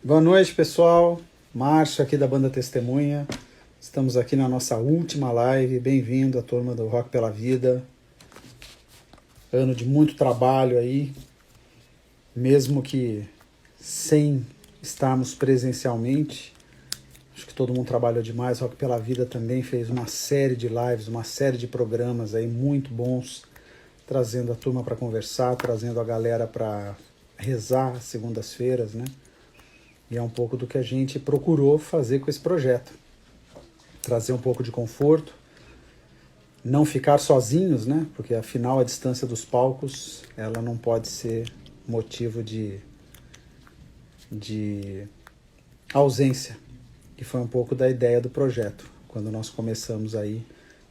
Boa noite, pessoal. Márcio aqui da Banda Testemunha. Estamos aqui na nossa última live. Bem-vindo à turma do Rock pela Vida. Ano de muito trabalho aí, mesmo que sem estarmos presencialmente. Acho que todo mundo trabalhou demais. Rock pela Vida também fez uma série de lives, uma série de programas aí muito bons, trazendo a turma para conversar, trazendo a galera para rezar às segundas-feiras, né? E é um pouco do que a gente procurou fazer com esse projeto. Trazer um pouco de conforto, não ficar sozinhos, né? Porque afinal a distância dos palcos, ela não pode ser motivo de ausência, que foi um pouco da ideia do projeto, quando nós começamos aí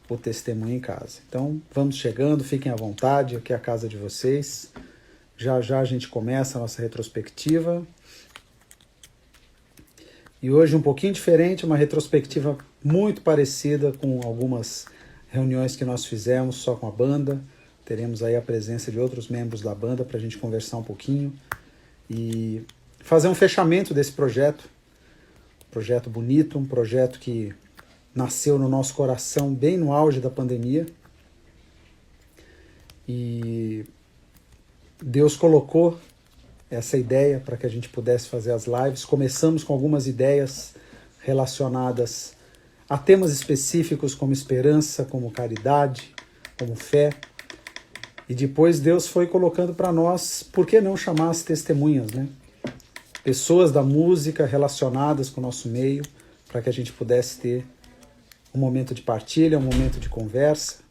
o Testemunho em Casa. Então, vamos chegando, fiquem à vontade, aqui é a casa de vocês. Já já a gente começa a nossa retrospectiva. E hoje um pouquinho diferente, uma retrospectiva muito parecida com algumas reuniões que nós fizemos só com a banda. Teremos aí a presença de outros membros da banda para a gente conversar um pouquinho e fazer um fechamento desse projeto. Um projeto bonito, um projeto que nasceu no nosso coração bem no auge da pandemia. E Deus colocou essa ideia para que a gente pudesse fazer as lives. Começamos com algumas ideias relacionadas a temas específicos como esperança, como caridade, como fé. E depois Deus foi colocando para nós, por que não chamar as testemunhas, né? Pessoas da música relacionadas com o nosso meio, para que a gente pudesse ter um momento de partilha, um momento de conversa.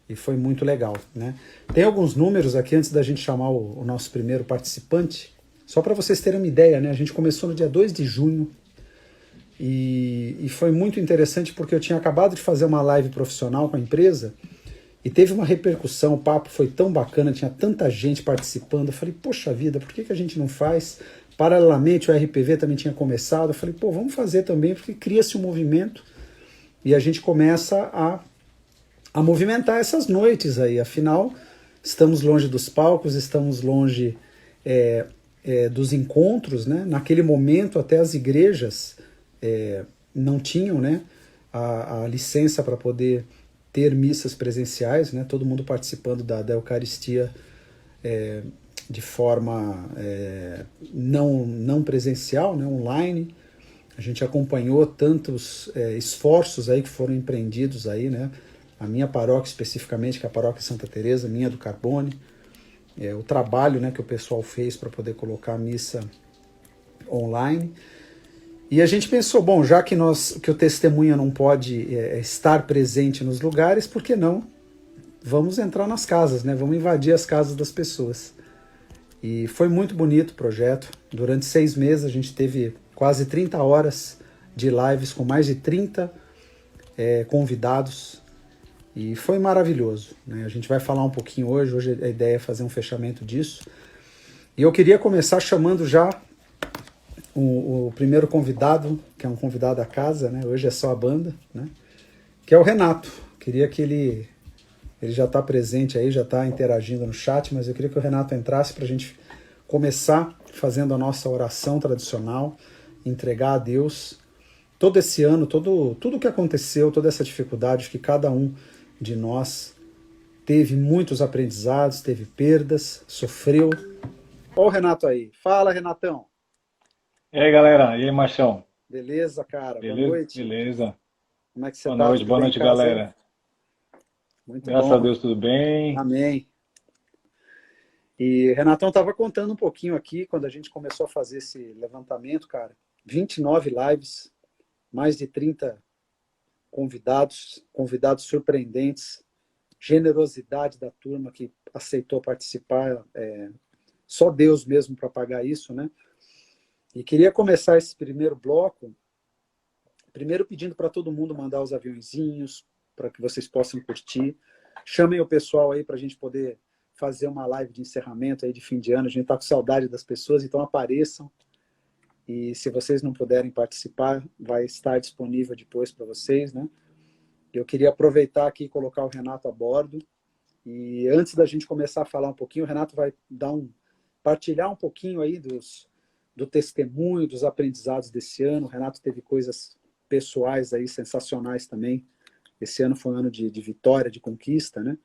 E foi muito legal, né? Tem alguns números aqui antes da gente chamar o nosso primeiro participante, só para vocês terem uma ideia, né? A gente começou no dia 2 de junho e foi muito interessante porque eu tinha acabado de fazer uma live profissional com a empresa e teve uma repercussão, o papo foi tão bacana, tinha tanta gente participando. Eu falei, poxa vida, por que a gente não faz? Paralelamente o RPV também tinha começado, eu falei, pô, vamos fazer também, porque cria-se um movimento e a gente começa a movimentar essas noites aí. Afinal, estamos longe dos palcos, estamos longe dos encontros, né? Naquele momento até as igrejas não tinham, né, a licença para poder ter missas presenciais, né? Todo mundo participando da Eucaristia de forma não presencial, né? Online. A gente acompanhou tantos esforços aí que foram empreendidos aí, né? A minha paróquia especificamente, que é a paróquia Santa Teresa, minha do Carbone, o trabalho, né, que o pessoal fez para poder colocar a missa online. E a gente pensou, bom, já que o testemunha não pode estar presente nos lugares, por que não? Vamos entrar nas casas, né? Vamos invadir as casas das pessoas. E foi muito bonito o projeto. Durante 6 meses a gente teve quase 30 horas de lives com mais de 30 convidados. E foi maravilhoso, né? A gente vai falar um pouquinho hoje a ideia é fazer um fechamento disso. E eu queria começar chamando já o primeiro convidado, que é um convidado da casa, né? Hoje é só a banda, né? Que é o Renato. Queria que ele já está presente aí, já está interagindo no chat, mas eu queria que o Renato entrasse para a gente começar fazendo a nossa oração tradicional, entregar a Deus todo esse ano, tudo o que aconteceu, toda essa dificuldade que cada um de nós teve muitos aprendizados, teve perdas, sofreu. Ó o Renato aí. Fala, Renatão. E aí, galera? E aí, Machão? Beleza, cara? Boa Beleza? noite. Beleza. Como é que você tá? Tudo Boa bem em noite, casa aí? galera. Muito Graças a bom. Deus, tudo bem? Amém. E Renatão estava contando um pouquinho aqui, quando a gente começou a fazer esse levantamento, cara, 29 lives, mais de 30 convidados surpreendentes, generosidade da turma que aceitou participar, só Deus mesmo para pagar isso, né? E queria começar esse primeiro bloco, primeiro pedindo para todo mundo mandar os aviãozinhos, para que vocês possam curtir. Chamem o pessoal aí para a gente poder fazer uma live de encerramento aí de fim de ano. A gente está com saudade das pessoas, então apareçam. E se vocês não puderem participar, vai estar disponível depois para vocês, né? Eu queria aproveitar aqui e colocar o Renato a bordo. E antes da gente começar a falar um pouquinho, o Renato vai partilhar um pouquinho aí do testemunho, dos aprendizados desse ano. O Renato teve coisas pessoais aí sensacionais também. Esse ano foi um ano de vitória, de conquista, né?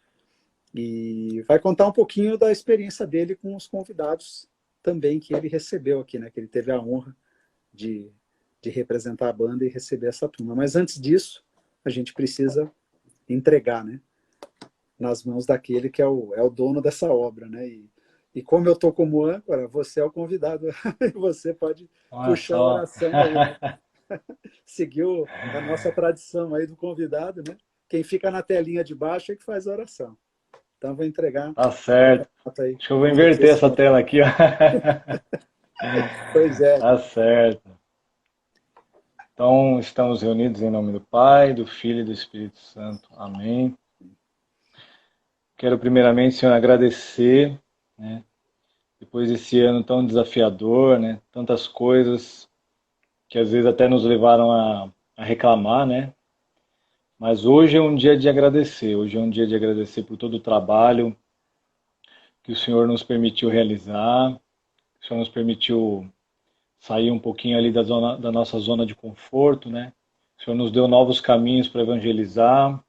E vai contar um pouquinho da experiência dele com os convidados também que ele recebeu aqui, né? Que ele teve a honra de representar a banda e receber essa turma. Mas antes disso, a gente precisa entregar, né? Nas mãos daquele que é o dono dessa obra, né? E como eu estou como âncora, você é o convidado. Você pode Olha puxar a só. oração aí, né? Seguiu a nossa tradição aí do convidado, né? Quem fica na telinha de baixo é que faz a oração. Então, vou entregar Tá ao certo. Renato aí, Acho que eu vou conduzir inverter esse essa momento. tela aqui, ó. Pois é. Tá certo. Então, estamos reunidos em nome do Pai, do Filho e do Espírito Santo. Amém. Quero primeiramente, Senhor, agradecer, né? Depois desse ano tão desafiador, né? Tantas coisas que às vezes até nos levaram a reclamar, né? Mas hoje é um dia de agradecer. Hoje é um dia de agradecer por todo o trabalho que o Senhor nos permitiu realizar, que o Senhor nos permitiu sair um pouquinho ali da nossa zona de conforto, né? O Senhor nos deu novos caminhos para evangelizar.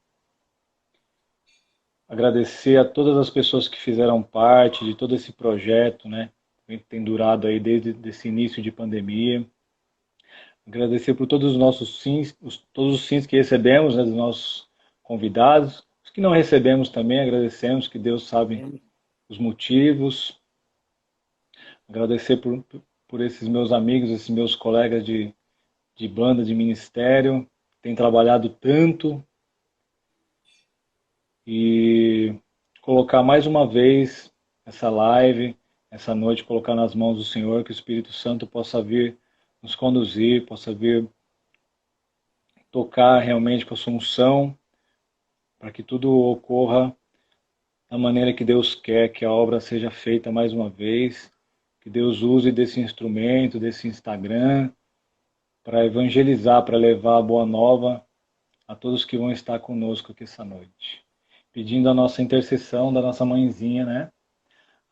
Agradecer a todas as pessoas que fizeram parte de todo esse projeto, né? Que tem durado aí desde esse início de pandemia. Agradecer por todos os nossos sims, todos os sims que recebemos, né, dos nossos convidados. Os que não recebemos também agradecemos, que Deus sabe os motivos. Agradecer por esses meus amigos, esses meus colegas de banda, de ministério, que têm trabalhado tanto. E colocar mais uma vez essa live, essa noite, colocar nas mãos do Senhor, que o Espírito Santo possa vir nos conduzir, possa vir tocar realmente com a sua unção, para que tudo ocorra da maneira que Deus quer, que a obra seja feita mais uma vez, que Deus use desse instrumento, desse Instagram, para evangelizar, para levar a boa nova a todos que vão estar conosco aqui essa noite. Pedindo a nossa intercessão da nossa mãezinha, né?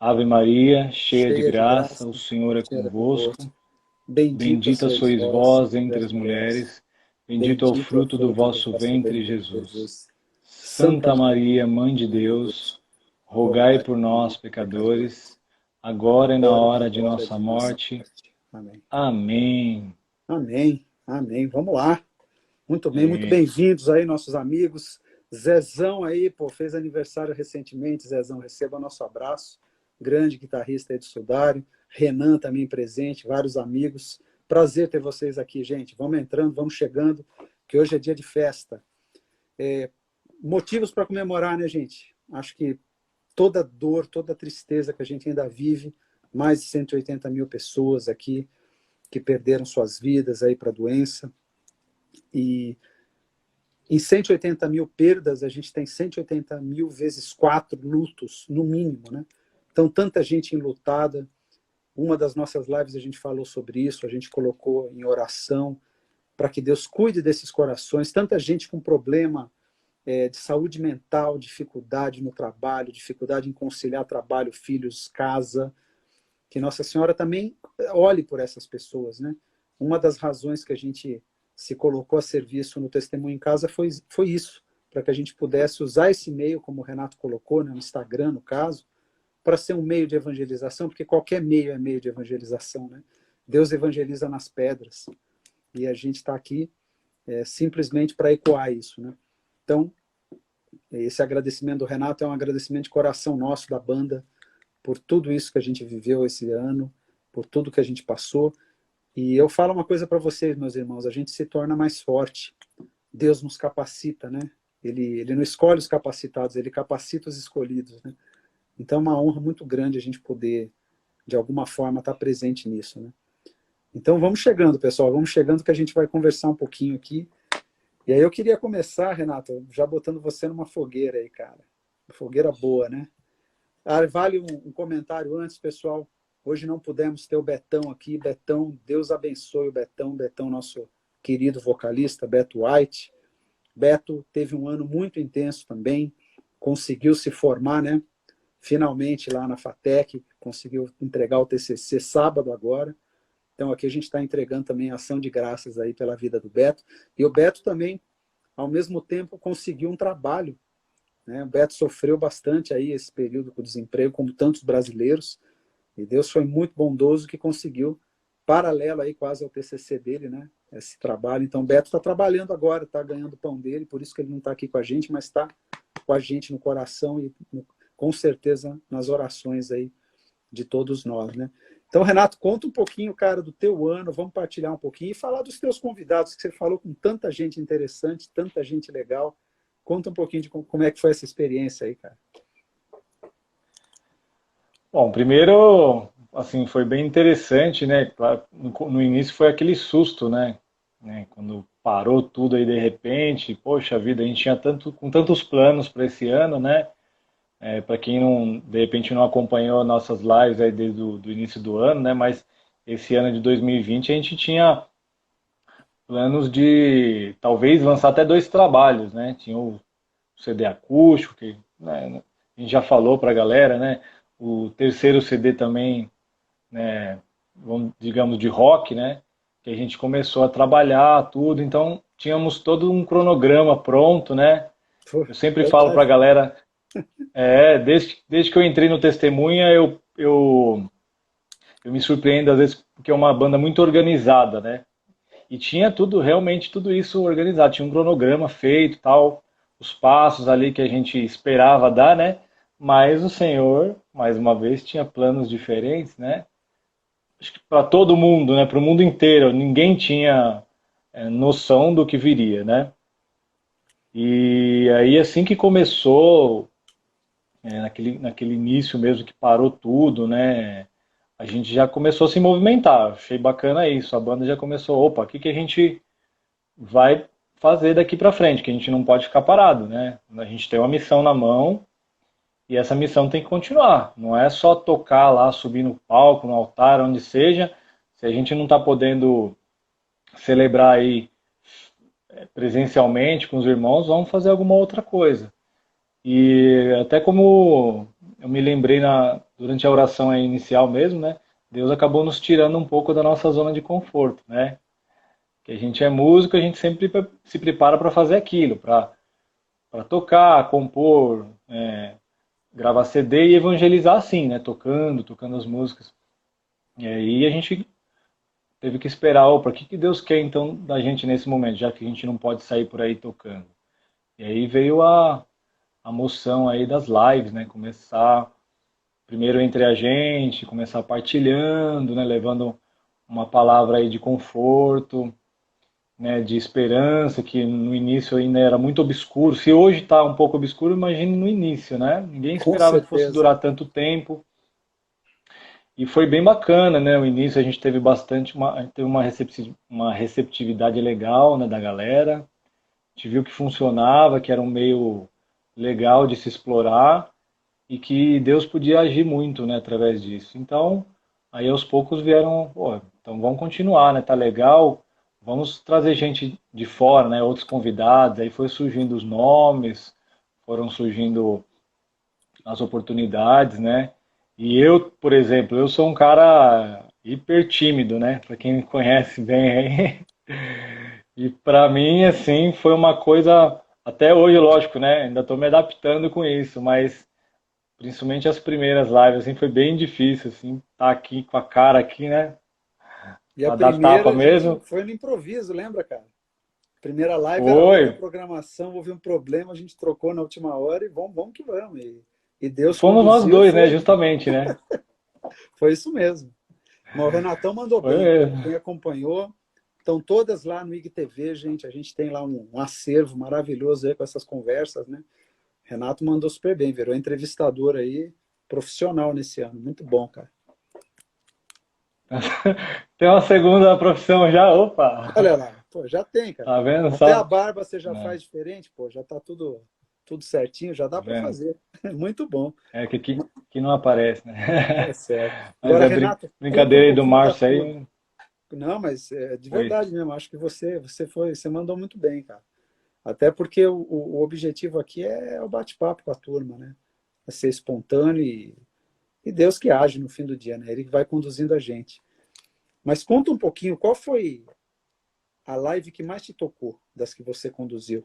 Ave Maria, cheia de Cheia de graça, graça, o o Senhor é Senhor é convosco. convosco. Bendita Bendita sois sois vós vós entre entre as as mulheres. mulheres. Bendito é o Bendito é o fruto do fruto do vosso vosso ventre, ventre, Jesus. Jesus. Santa Santa Maria, Maria, Mãe de Mãe de Deus, Deus, rogai rogai por por nós, nós, pecadores, pecadores, agora e na agora e na hora de hora nossa de nossa morte. morte. Amém. Amém. Amém. Amém. Vamos lá. Muito bem, muito Amém. bem-vindos aí, nossos amigos. Zezão aí, pô, fez aniversário recentemente. Zezão, receba nosso abraço. Grande guitarrista aí do Sudário. Renan também presente, vários amigos. Prazer ter vocês aqui, gente. Vamos entrando, vamos chegando, que hoje é dia de festa. Motivos para comemorar, né, gente? Acho que toda dor, toda tristeza que a gente ainda vive, mais de 180 mil pessoas aqui que perderam suas vidas aí para a doença. E em 180 mil perdas, a gente tem 180 mil vezes 4 lutos, no mínimo, né? Então, tanta gente enlutada. Uma das nossas lives a gente falou sobre isso, a gente colocou em oração para que Deus cuide desses corações. Tanta gente com problema de saúde mental, dificuldade no trabalho, dificuldade em conciliar trabalho, filhos, casa. Que Nossa Senhora também olhe por essas pessoas, né? Uma das razões que a gente se colocou a serviço no Testemunho em Casa foi isso, para que a gente pudesse usar esse meio, como o Renato colocou, né, no Instagram, no caso, para ser um meio de evangelização, porque qualquer meio é meio de evangelização, né? Deus evangeliza nas pedras, e a gente está aqui simplesmente para ecoar isso, né? Então, esse agradecimento do Renato é um agradecimento de coração nosso, da banda, por tudo isso que a gente viveu esse ano, por tudo que a gente passou. E eu falo uma coisa para vocês, meus irmãos, a gente se torna mais forte. Deus nos capacita, né? Ele não escolhe os capacitados, ele capacita os escolhidos, né? Então é uma honra muito grande a gente poder, de alguma forma, estar presente nisso, né? Então vamos chegando, pessoal, vamos chegando que a gente vai conversar um pouquinho aqui. E aí eu queria começar, Renato, já botando você numa fogueira aí, cara. Uma fogueira boa, né? Vale um comentário antes, pessoal. Hoje não pudemos ter o Betão aqui. Betão, Deus abençoe o Betão. Betão, nosso querido vocalista, Beto White. Beto teve um ano muito intenso também. Conseguiu se formar, né? Finalmente lá na FATEC. Conseguiu entregar o TCC sábado agora. Então aqui a gente está entregando também ação de graças aí pela vida do Beto. E o Beto também, ao mesmo tempo, conseguiu um trabalho, né? O Beto sofreu bastante aí esse período com o desemprego, como tantos brasileiros, e Deus foi muito bondoso que conseguiu, paralelo aí quase ao TCC dele, né? Esse trabalho. Então o Beto está trabalhando agora, está ganhando o pão dele, por isso que ele não está aqui com a gente, mas está com a gente no coração e com certeza nas orações aí de todos nós, né? Então, Renato, conta um pouquinho, cara, do teu ano, vamos partilhar um pouquinho e falar dos teus convidados, que você falou com tanta gente interessante, tanta gente legal. Conta um pouquinho de como é que foi essa experiência aí, cara. Bom, primeiro, assim, foi bem interessante, né? Claro, no início foi aquele susto, né? Quando parou tudo aí de repente, poxa vida, a gente tinha com tantos planos para esse ano, né? Para quem não, de repente não acompanhou nossas lives aí desde o do início do ano, né? Mas esse ano de 2020 a gente tinha planos de talvez lançar até dois trabalhos, né? Tinha o CD acústico, que né, a gente já falou para a galera, né? O terceiro CD também, né? Vamos, digamos, de rock, né? Que a gente começou a trabalhar tudo, então tínhamos todo um cronograma pronto, né? Pô, Eu sempre falo para a verdade. galera, desde que eu entrei no Testemunha, eu me surpreendo às vezes porque é uma banda muito organizada, né? E tinha tudo, realmente tudo isso organizado, tinha um cronograma feito, tal, os passos ali que a gente esperava dar, né? Mas o Senhor, mais uma vez, tinha planos diferentes, né? Acho que para todo mundo, né? Para o mundo inteiro, ninguém tinha noção do que viria, né? E aí assim que começou, naquele início mesmo que parou tudo, né? A gente já começou a se movimentar. Achei bacana isso. A banda já começou, opa, o que que a gente vai fazer daqui para frente? Que a gente não pode ficar parado, né? A gente tem uma missão na mão e essa missão tem que continuar. Não é só tocar lá, subir no palco, no altar, onde seja. Se a gente não está podendo celebrar aí presencialmente com os irmãos, vamos fazer alguma outra coisa. E até como eu me lembrei durante a oração aí inicial mesmo, né? Deus acabou nos tirando um pouco da nossa zona de conforto, né? Que a gente é músico, a gente sempre se prepara para fazer aquilo, para tocar, compor, gravar CD e evangelizar assim, né? Tocando as músicas. E aí a gente teve que esperar, opa, o que que Deus quer então da gente nesse momento, já que a gente não pode sair por aí tocando. E aí veio a moção aí das lives, né? Começar primeiro entre a gente, começar partilhando, né? Levando uma palavra aí de conforto, né? De esperança, que no início ainda era muito obscuro. Se hoje está um pouco obscuro, imagine no início, né? Ninguém Com esperava que fosse certeza. durar tanto tempo. E foi bem bacana, né? O início a gente teve teve uma receptividade legal, né, da galera. A gente viu que funcionava, que era um meio legal de se explorar e que Deus podia agir muito, né, através disso. Então, aí aos poucos vieram, pô, então vamos continuar, né, tá legal, vamos trazer gente de fora, né, outros convidados, aí foi surgindo os nomes, foram surgindo as oportunidades, né, e eu, por exemplo, eu sou um cara hiper tímido, né, para quem me conhece bem aí, e para mim, assim, foi uma coisa, até hoje, lógico, né, ainda estou me adaptando com isso, mas principalmente as primeiras lives, assim, foi bem difícil, assim, tá aqui com a cara aqui, né? E a Pra dar tapa primeira a gente mesmo. foi no improviso, lembra, cara? Primeira live era Foi. outra programação, houve um problema, a gente trocou na última hora e vamos que vamos. E Deus Fomos nós conduziu e dois, né? foi, Justamente, né? foi isso mesmo. Mas o Renatão mandou Foi bem, cara. mesmo. Quem acompanhou, estão todas lá no IGTV, gente. A gente tem lá um acervo maravilhoso aí com essas conversas, né? Renato mandou super bem, virou entrevistador aí, profissional nesse ano. Muito bom, cara. Tem uma segunda profissão já, opa! Olha lá, pô, já tem, cara. Tá vendo Até a só? barba você já Não, faz diferente, pô, já tá tudo certinho, já tá dá para vendo? fazer. Muito bom. É que aqui que não aparece, né? Tá certo. Mas Agora, é Renato, conta um brincadeira aí do pouquinho da Márcio tua. aí. Não, mas é de Oi. verdade mesmo. Acho que você mandou muito bem, cara. Até porque o objetivo aqui é o bate-papo com a turma, né? É ser espontâneo e Deus que age no fim do dia, né? Ele que vai conduzindo a gente. Mas conta um pouquinho, qual foi a live que mais te tocou das que você conduziu?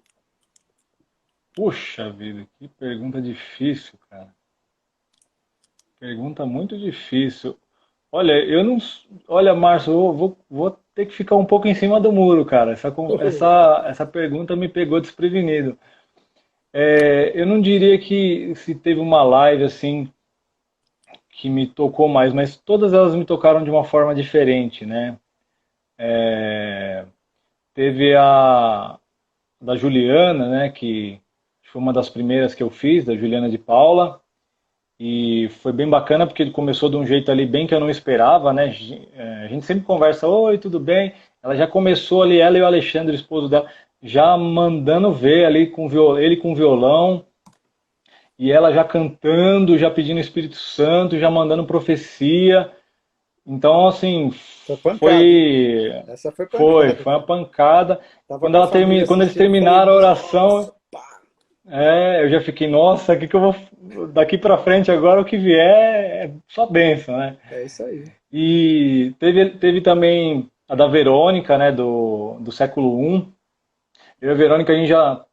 Puxa vida, que pergunta difícil, cara. Pergunta muito difícil. Olha, eu não. Olha, Márcio, eu vou ter que ficar um pouco em cima do muro, cara. Essa pergunta me pegou desprevenido. Eu não diria que se teve uma live assim que me tocou mais, mas todas elas me tocaram de uma forma diferente, né? Teve a da Juliana, né? Que foi uma das primeiras que eu fiz, da Juliana de Paula. E foi bem bacana porque ele começou de um jeito ali bem que eu não esperava, né? A gente sempre conversa, oi, tudo bem? Ela já começou ali, ela e o Alexandre, o esposo dela, já mandando ver ali com ele com violão, e ela já cantando, já pedindo o Espírito Santo, já mandando profecia. Então, assim, Foi pancada, hein? foi Essa foi foi, pancada, foi uma cara. pancada. Tava com a família Quando eles assistindo, falei, terminaram a oração, nossa, pá. eu já fiquei, nossa, o que que eu vou daqui pra frente agora o que vier é só bênção, né? É isso aí. E teve também a da Verônica, né, do século I. Eu e a Verônica, a gente já.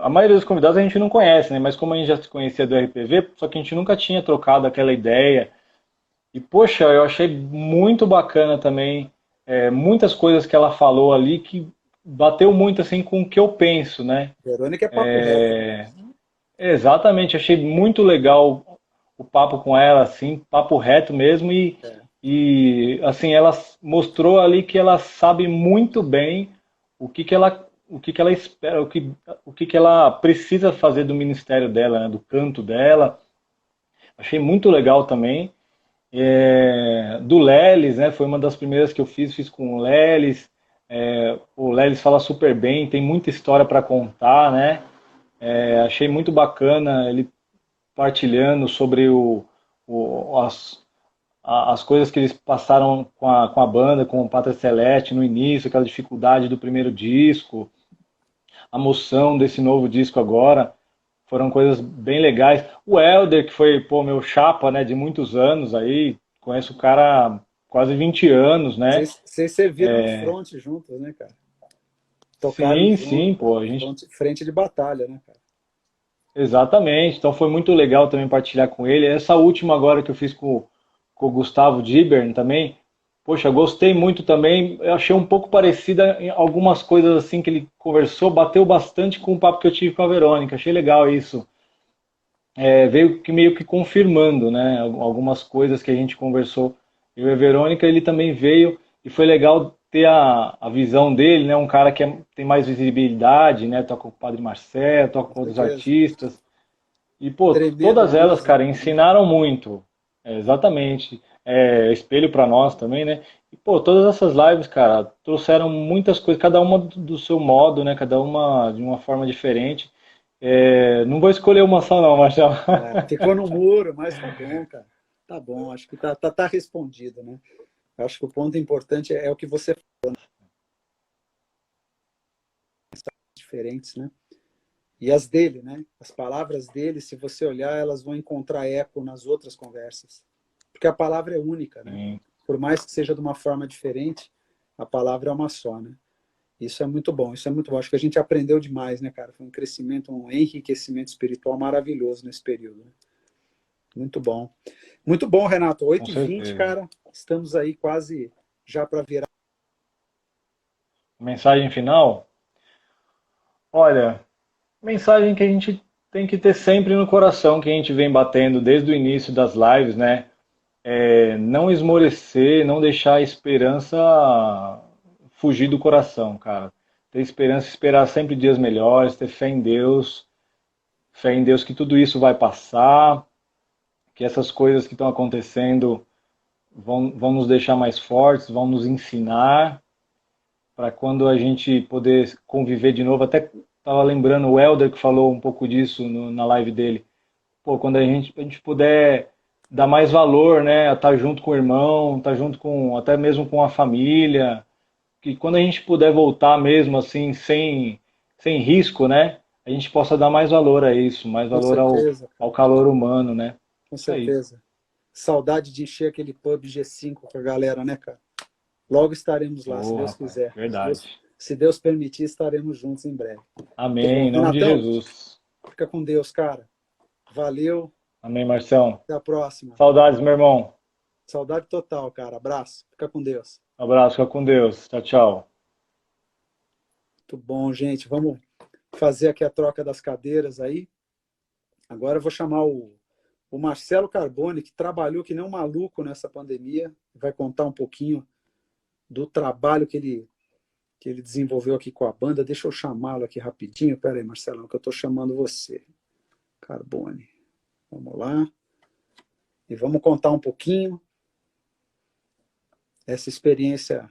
A maioria dos convidados a gente não conhece, né? Mas como a gente já se conhecia do RPV, só que a gente nunca tinha trocado aquela ideia. E, poxa, eu achei muito bacana também, muitas coisas que ela falou ali que bateu muito assim com o que eu penso, né? Verônica é papo reto, né? Exatamente, achei muito legal o papo com ela, assim, papo reto mesmo, É, e assim, ela mostrou ali que ela sabe muito bem o que que ela espera, o que que ela precisa fazer do ministério dela, né, do canto dela. Achei muito legal também. Do Lelis, né, foi uma das primeiras que eu fiz com o Lelis. O Lelis fala super bem, tem muita história para contar, né? Achei muito bacana ele partilhando sobre as coisas que eles passaram com a banda, com o Pátria Celeste no início, aquela dificuldade do primeiro disco, a moção desse novo disco agora, foram coisas bem legais. O Helder, que foi, pô, meu chapa, né, de muitos anos aí, conheço o cara há quase 20 anos, né? vocês serviram no front juntos, né, cara? Tocaram Sim, sim, junto, pô, a gente frente de batalha, né, cara? exatamente. Então foi muito legal também partilhar com ele. Essa última agora que eu fiz com o Gustavo Dibern também, poxa, gostei muito também. Eu achei um pouco parecida em algumas coisas assim que ele conversou, bateu bastante com o papo que eu tive com a Verônica. Achei legal isso. Veio que meio que confirmando, né? Algumas coisas que a gente conversou. Eu e a Verônica, ele também veio e foi legal ter a visão dele, né? Um cara que tem mais visibilidade, né? Toca com o Padre Marcelo, toca Com com outros certeza. artistas. E, pô, Tremendo todas elas, cara, músico, né? ensinaram muito. Exatamente. Espelho para nós também, né? E, pô, todas essas lives, cara, trouxeram muitas coisas, cada uma do seu modo, né? Cada uma de uma forma diferente. Não vou escolher uma só, não, Marcelo. É, ficou no muro, mas tá bom, cara. Tá bom, acho que tá respondido, né? Eu acho que o ponto importante é o que você diferentes, né? E as dele, né? As palavras dele, se você olhar, elas vão encontrar eco nas outras conversas. Porque a palavra é única, né? Sim, Por mais que seja de uma forma diferente, a palavra é uma só, né? Isso é muito bom, isso é muito bom. Acho que a gente aprendeu demais, né, cara? Foi um crescimento, um enriquecimento espiritual maravilhoso nesse período, né? Muito bom. Muito bom, Renato. com 8h20, certeza. cara. Estamos aí quase já para virar. Mensagem final? Olha, mensagem que a gente tem que ter sempre no coração, que a gente vem batendo desde o início das lives, né? Não esmorecer, não deixar a esperança fugir do coração, cara. Ter esperança, esperar sempre dias melhores, ter fé em Deus que tudo isso vai passar, que essas coisas que estão acontecendo vão nos deixar mais fortes, vão nos ensinar para quando a gente poder conviver de novo. Até estava lembrando o Helder que falou um pouco disso na live dele. Pô, quando a gente puder dar mais valor, né, a estar junto com o irmão, estar junto com até mesmo com a família, que quando a gente puder voltar mesmo assim sem risco, né, a gente possa dar mais valor a isso, mais Com valor certeza, ao cara. calor humano, né? Com Isso aí. certeza. Saudade de encher aquele pub G5 com a galera, né, cara? Logo estaremos lá, se Ô, Deus rapaz, quiser. verdade. Se Deus permitir, estaremos juntos em breve. Muito Amém, bom. em nome de Renatão, Jesus. fica com Deus, cara. Valeu. Amém, Marção. Até a próxima. Saudades, meu irmão. Saudade total, cara. Abraço. Fica com Deus. Abraço, fica com Deus. Tchau, tchau. Muito bom, gente. Vamos fazer aqui a troca das cadeiras aí. Agora eu vou chamar o Marcelo Carbone, que trabalhou que nem um maluco nessa pandemia. Vai contar um pouquinho do trabalho que ele desenvolveu aqui com a banda. Deixa eu chamá-lo aqui rapidinho. Pera aí, Marcelão, que eu estou chamando você. Carbone. Vamos lá. E vamos contar um pouquinho essa experiência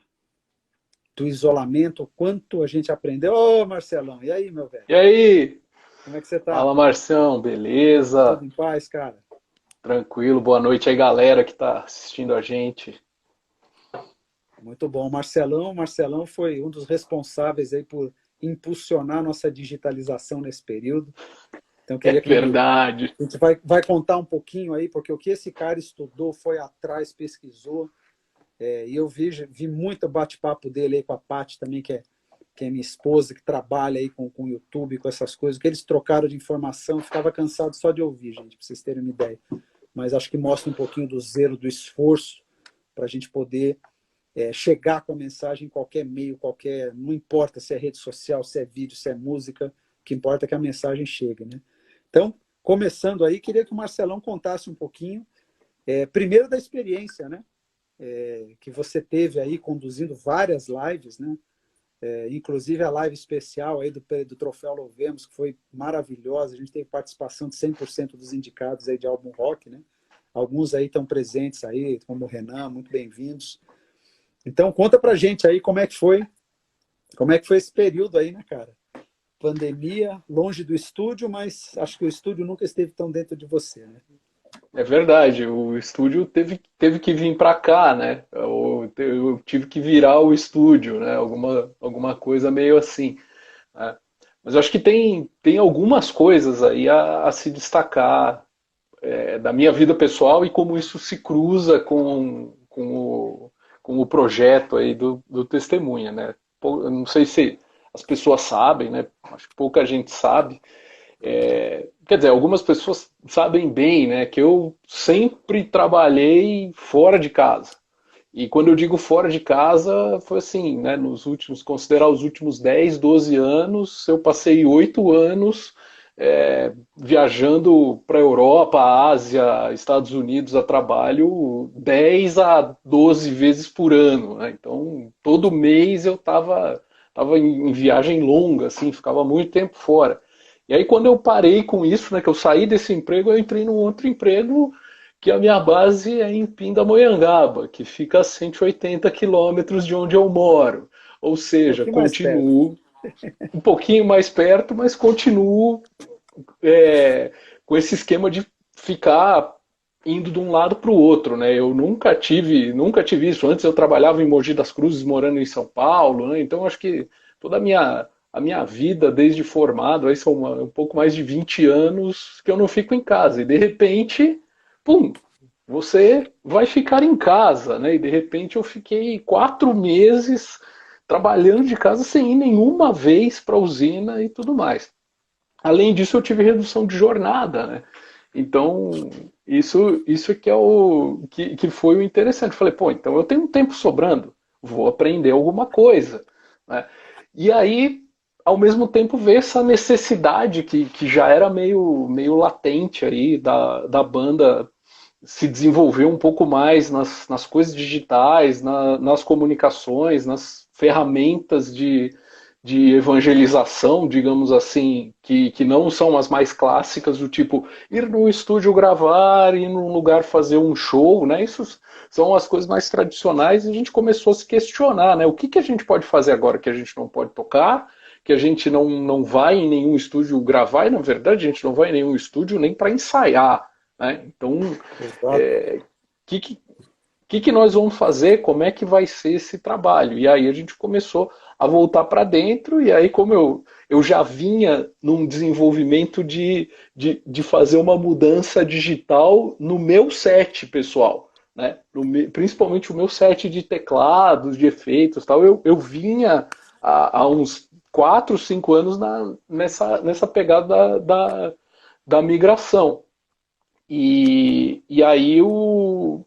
do isolamento, o quanto a gente aprendeu. Ô, Marcelão, e aí, meu velho? E aí? Como é que você tá? Fala, Marcião, beleza? Tudo em paz, cara? Tranquilo, boa noite aí, galera que tá assistindo a gente. Muito bom. Marcelão foi um dos responsáveis aí por impulsionar a nossa digitalização nesse período. Então, É queria que verdade. a gente vai contar um pouquinho aí, porque o que esse cara estudou, foi atrás, pesquisou, e eu vi muito bate-papo dele aí com a Paty também, que é minha esposa, que trabalha aí com o YouTube, com essas coisas, que eles trocaram de informação, eu ficava cansado só de ouvir, gente, para vocês terem uma ideia. Mas acho que mostra um pouquinho do zelo, do esforço, para a gente poder chegar com a mensagem em qualquer meio, não importa se é rede social, se é vídeo, se é música, o que importa é que a mensagem chegue, né? Então, começando aí, queria que o Marcelão contasse um pouquinho, primeiro da experiência, né? Que você teve aí conduzindo várias lives, né? Inclusive a live especial aí do Troféu Louvemos, que foi maravilhosa. A gente teve participação de 100% dos indicados aí de álbum rock, né? Alguns aí estão presentes aí, como o Renan, muito bem-vindos. Então, conta pra gente aí como é que foi esse período aí, né, cara? Pandemia, longe do estúdio, mas acho que o estúdio nunca esteve tão dentro de você, né? É verdade, o estúdio teve que vir para cá, né? Eu tive que virar o estúdio, né? Alguma coisa meio assim, né? Mas eu acho que tem algumas coisas aí a se destacar da minha vida pessoal e como isso se cruza com o projeto aí do Testemunha, né? Eu não sei se as pessoas sabem, né? Acho que pouca gente sabe. Quer dizer, algumas pessoas sabem bem, né, que eu sempre trabalhei fora de casa. E quando eu digo fora de casa, foi assim, né, considerar os últimos 10, 12 anos, eu passei 8 anos viajando para a Europa, Ásia, Estados Unidos a trabalho 10 a 12 vezes por ano, né? Então, todo mês eu tava em viagem longa, assim, ficava muito tempo fora. E aí quando eu parei com isso, né, que eu saí desse emprego, eu entrei num outro emprego que a minha base é em Pindamonhangaba, que fica a 180 quilômetros de onde eu moro. Ou Um seja, pouquinho mais perto. continuo um pouquinho mais perto, mas continuo com esse esquema de ficar indo de um lado para o outro, né? Eu nunca tive isso. Antes eu trabalhava em Mogi das Cruzes, morando em São Paulo, né? Então acho que toda a minha vida desde formado, aí são um pouco mais de 20 anos que eu não fico em casa. E de repente, pum, você vai ficar em casa, né? E de repente eu fiquei 4 meses trabalhando de casa sem ir nenhuma vez para a usina e tudo mais. Além disso, eu tive redução de jornada, né? Então, isso que é que foi o interessante. Falei, pô, então eu tenho um tempo sobrando, vou aprender alguma coisa, né? E aí, ao mesmo tempo, veio essa necessidade que já era meio latente aí da banda se desenvolver um pouco mais nas coisas digitais, nas comunicações, nas ferramentas de evangelização, digamos assim, que não são as mais clássicas, do tipo ir no estúdio gravar, ir num lugar fazer um show, né? Isso são as coisas mais tradicionais e a gente começou a se questionar, né? O que a gente pode fazer agora que a gente não pode tocar, que a gente não vai em nenhum estúdio gravar, e na verdade a gente não vai em nenhum estúdio nem para ensaiar, né? Então, o que nós vamos fazer? Como é que vai ser esse trabalho? E aí a gente começou a voltar para dentro, e aí como eu já vinha num desenvolvimento de fazer uma mudança digital no meu set, pessoal. né? Principalmente o meu set de teclados, de efeitos, tal, eu vinha há uns 4, 5 anos nessa pegada da migração. E aí o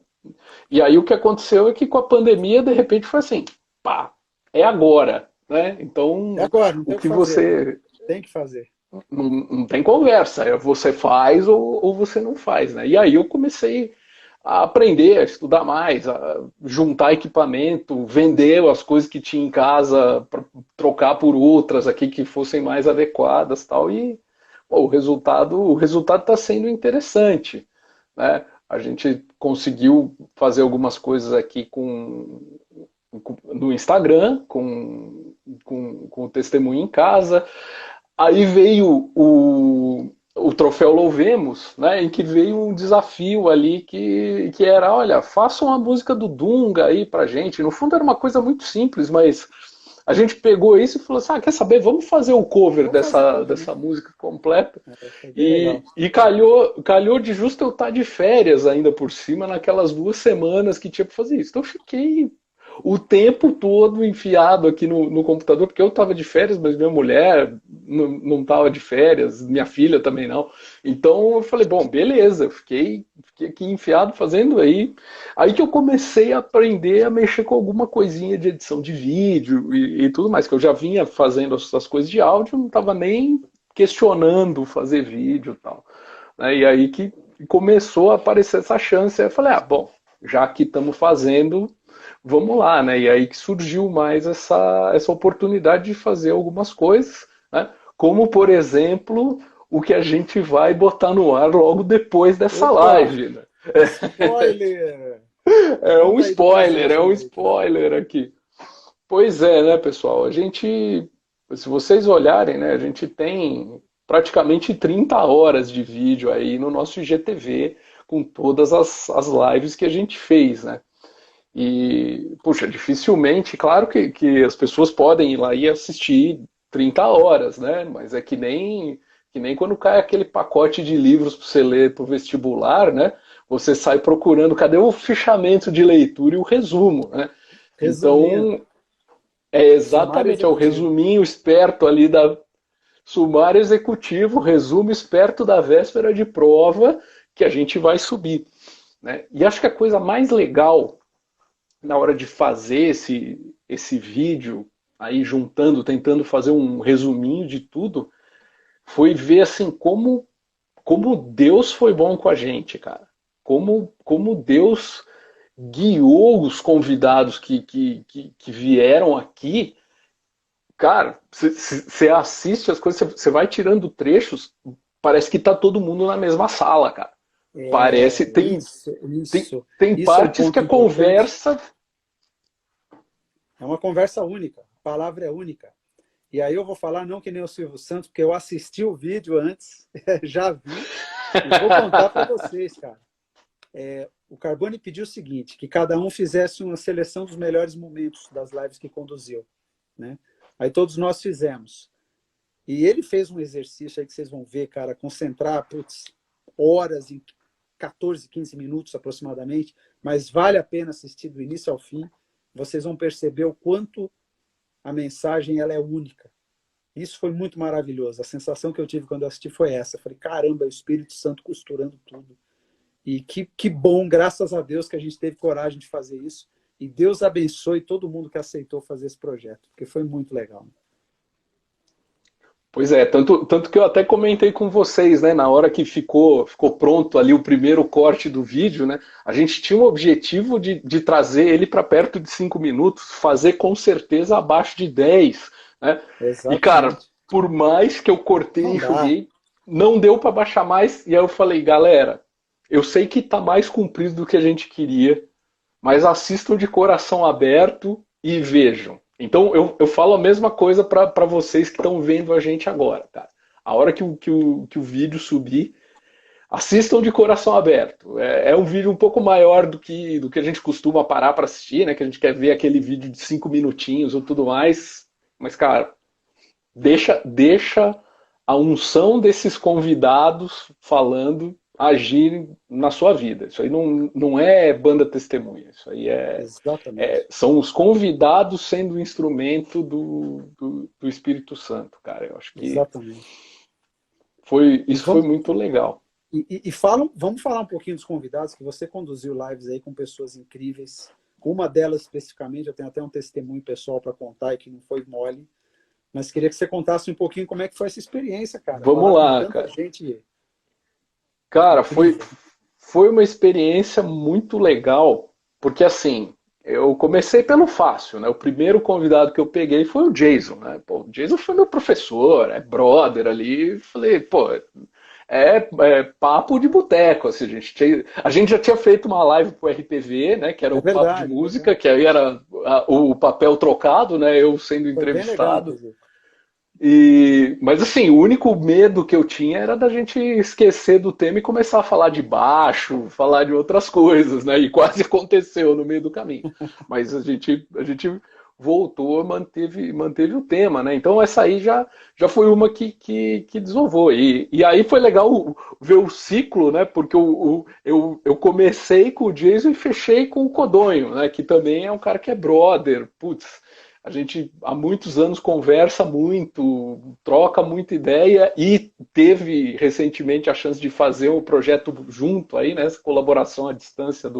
que aconteceu é que com a pandemia, de repente, foi assim, pá, é agora, né? É Então, agora, não o tem o que que fazer, né? você Tem que fazer. não tem conversa, você faz ou você não faz, né? E aí eu comecei a aprender, a estudar mais, a juntar equipamento, vender as coisas que tinha em casa para trocar por outras aqui que fossem mais adequadas, tal. E pô, o resultado está sendo interessante, né? A gente conseguiu fazer algumas coisas aqui no Instagram, com o testemunho em casa. Aí veio o troféu Louvemos, né, em que veio um desafio ali que era, olha, faça uma música do Dunga aí pra gente. No fundo era uma coisa muito simples, mas a gente pegou isso e falou assim, quer saber, vamos fazer o cover Vamos fazer cover, né? dessa música completa. Foi bem legal. E calhou de justo eu estar de férias ainda por cima naquelas 2 semanas que tinha para fazer isso. Então eu fiquei o tempo todo enfiado aqui no computador, porque eu estava de férias, mas minha mulher não estava de férias, minha filha também não. Então eu falei, bom, beleza, fiquei aqui enfiado fazendo aí. Aí que eu comecei a aprender a mexer com alguma coisinha de edição de vídeo e tudo mais, que eu já vinha fazendo essas coisas de áudio, não estava nem questionando fazer vídeo e tal. E aí que começou a aparecer essa chance, aí eu falei, bom, já que estamos fazendo, vamos lá, né? E aí que surgiu mais essa oportunidade de fazer algumas coisas, né? Como, por exemplo, o que a gente vai botar no ar logo depois dessa Opa! live, né? Spoiler! É Conta aí pra um gente. spoiler aqui. Pois é, né, pessoal? Se vocês olharem, né, a gente tem praticamente 30 horas de vídeo aí no nosso IGTV com todas as lives que a gente fez, né? E, puxa, dificilmente, claro que as pessoas podem ir lá e assistir 30 horas, né? Mas é que nem quando cai aquele pacote de livros para você ler para o vestibular, né? Você sai procurando cadê o fichamento de leitura e o resumo, né? Resumindo, Então, é sumário exatamente, é o executivo. resuminho esperto ali da sumário executivo, resumo esperto da véspera de prova que a gente vai subir, né? E acho que a coisa mais legal na hora de fazer esse vídeo, aí juntando, tentando fazer um resuminho de tudo, foi ver assim como Deus foi bom com a gente, cara. Como Deus guiou os convidados que vieram aqui. Cara, você assiste as coisas, você vai tirando trechos, parece que tá todo mundo na mesma sala, cara. Parece, tem Isso é um partes que ponto a importante. conversa. É uma conversa única. A palavra é única. E aí eu vou falar não que nem o Silvio Santos, porque eu assisti o vídeo antes, já vi, e vou contar para vocês, cara. O Carbone pediu o seguinte, que cada um fizesse uma seleção dos melhores momentos das lives que conduziu, né? Aí todos nós fizemos. E ele fez um exercício aí que vocês vão ver, cara, concentrar horas em 14, 15 minutos aproximadamente, mas vale a pena assistir do início ao fim. Vocês vão perceber o quanto a mensagem ela é única. Isso foi muito maravilhoso. A sensação que eu tive quando eu assisti foi essa. Eu falei, caramba, é o Espírito Santo costurando tudo. E que bom, graças a Deus, que a gente teve coragem de fazer isso. E Deus abençoe todo mundo que aceitou fazer esse projeto, porque foi muito legal. Pois é, tanto que eu até comentei com vocês, né, na hora que ficou pronto ali o primeiro corte do vídeo, né, a gente tinha o objetivo de trazer ele para perto de 5 minutos, fazer com certeza abaixo de 10, né, e cara, Exatamente. por mais que eu cortei e Não dá. enxuguei, não deu para baixar mais, e aí eu falei, galera, eu sei que tá mais comprido do que a gente queria, mas assistam de coração aberto e vejam. Então eu falo a mesma coisa para vocês que estão vendo a gente agora, tá? A hora que o vídeo subir, assistam de coração aberto. É um vídeo um pouco maior do que a gente costuma parar para assistir, né? Que a gente quer ver aquele vídeo de 5 minutinhos ou tudo mais. Mas, cara, deixa a unção desses convidados falando agir na sua vida. Isso aí não é banda testemunha. Isso aí Exatamente. são os convidados sendo um instrumento do Espírito Santo, cara. Eu acho que Exatamente. E isso foi vamos, muito legal. vamos falar um pouquinho dos convidados, que você conduziu lives aí com pessoas incríveis. Uma delas especificamente, eu tenho até um testemunho pessoal para contar e que não foi mole, mas queria que você contasse um pouquinho como é que foi essa experiência, cara. Vamos Falar com lá, tanta cara. gente Cara, incrível. foi uma experiência muito legal, porque assim, eu comecei pelo fácil, né? O primeiro convidado que eu peguei foi o Jason, né? Pô, o Jason foi meu professor, é brother ali. Falei, pô, é papo de boteco, assim, a gente já tinha feito uma live pro RTV, né? Que era É o papo de verdade, é música, verdade. que aí era o papel trocado, né? Eu sendo Foi bem legal, entrevistado. inclusive. Mas assim, o único medo que eu tinha era da gente esquecer do tema e começar a falar de baixo, falar de outras coisas, né? E quase aconteceu no meio do caminho. Mas a gente voltou, manteve o tema, né? Então essa aí já foi uma que desovou. E aí foi legal ver o ciclo, né? Porque eu comecei com o Jason e fechei com o Codonho, né? Que também é um cara que é brother, putz. A gente há muitos anos conversa muito, troca muita ideia e teve recentemente a chance de fazer um projeto junto aí, né? Essa colaboração à distância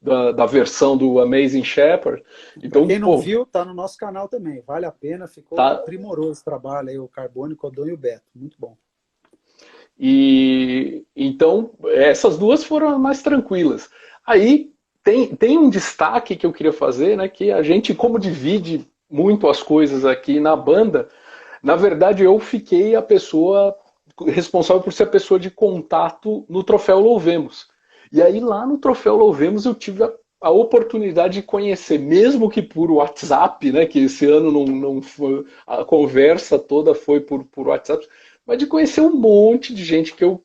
da versão do Amazing Shepherd. Para Então, quem não pô, viu, tá no nosso canal também. Vale a pena, ficou tá. primoroso esse trabalho aí, o Carbone, o Codon e o Beto. Muito bom. E então essas duas foram mais tranquilas. Aí tem um destaque que eu queria fazer, né? Que a gente, como divide muito as coisas aqui na banda, na verdade eu fiquei a pessoa responsável por ser a pessoa de contato no Troféu Louvemos. E aí lá no Troféu Louvemos eu tive a oportunidade de conhecer, mesmo que por WhatsApp, né? Que esse ano não foi, a conversa toda foi por WhatsApp, mas de conhecer um monte de gente que eu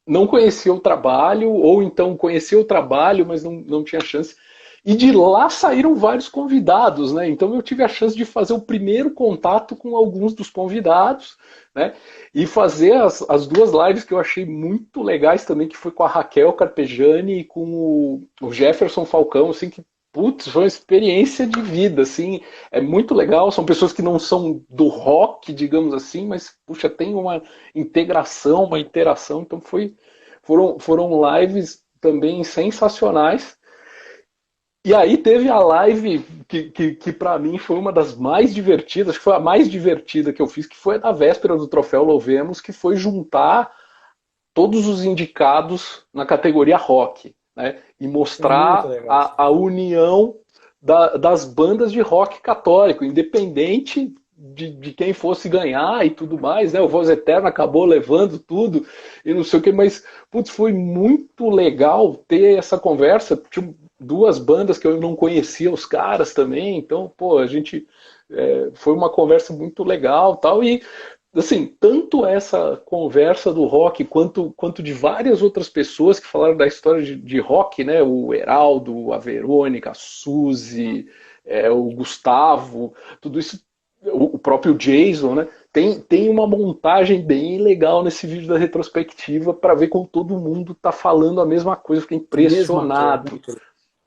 não conhecia o trabalho, ou então conhecia o trabalho, mas não tinha chance. E de lá saíram vários convidados, né? Então eu tive a chance de fazer o primeiro contato com alguns dos convidados, né? E fazer as duas lives que eu achei muito legais também, que foi com a Raquel Carpegiani e com o Jefferson Falcão, assim, que putz, foi uma experiência de vida, assim, é muito legal. São pessoas que não são do rock, digamos assim, mas puxa, tem uma integração, uma interação. Então foram lives também sensacionais. E aí teve a live que para mim foi uma das mais divertidas, que foi a mais divertida que eu fiz, que foi a da véspera do Troféu Louvemos, que foi juntar todos os indicados na categoria rock, né? E Foi muito mostrar legal isso. a união das bandas de rock católico, independente de quem fosse ganhar e tudo mais, né? O Voz Eterna acabou levando tudo e não sei o que, mas putz, foi muito legal ter essa conversa. Tinha duas bandas que eu não conhecia os caras também, então, pô, a gente foi uma conversa muito legal, tal, e assim, tanto essa conversa do rock quanto de várias outras pessoas que falaram da história de rock, né? O Heraldo, a Verônica, a Suzy, o Gustavo, tudo isso, o próprio Jason, né? Tem uma montagem bem legal nesse vídeo da retrospectiva para ver como todo mundo tá falando a mesma coisa. Eu fiquei Mesma coisa. impressionado.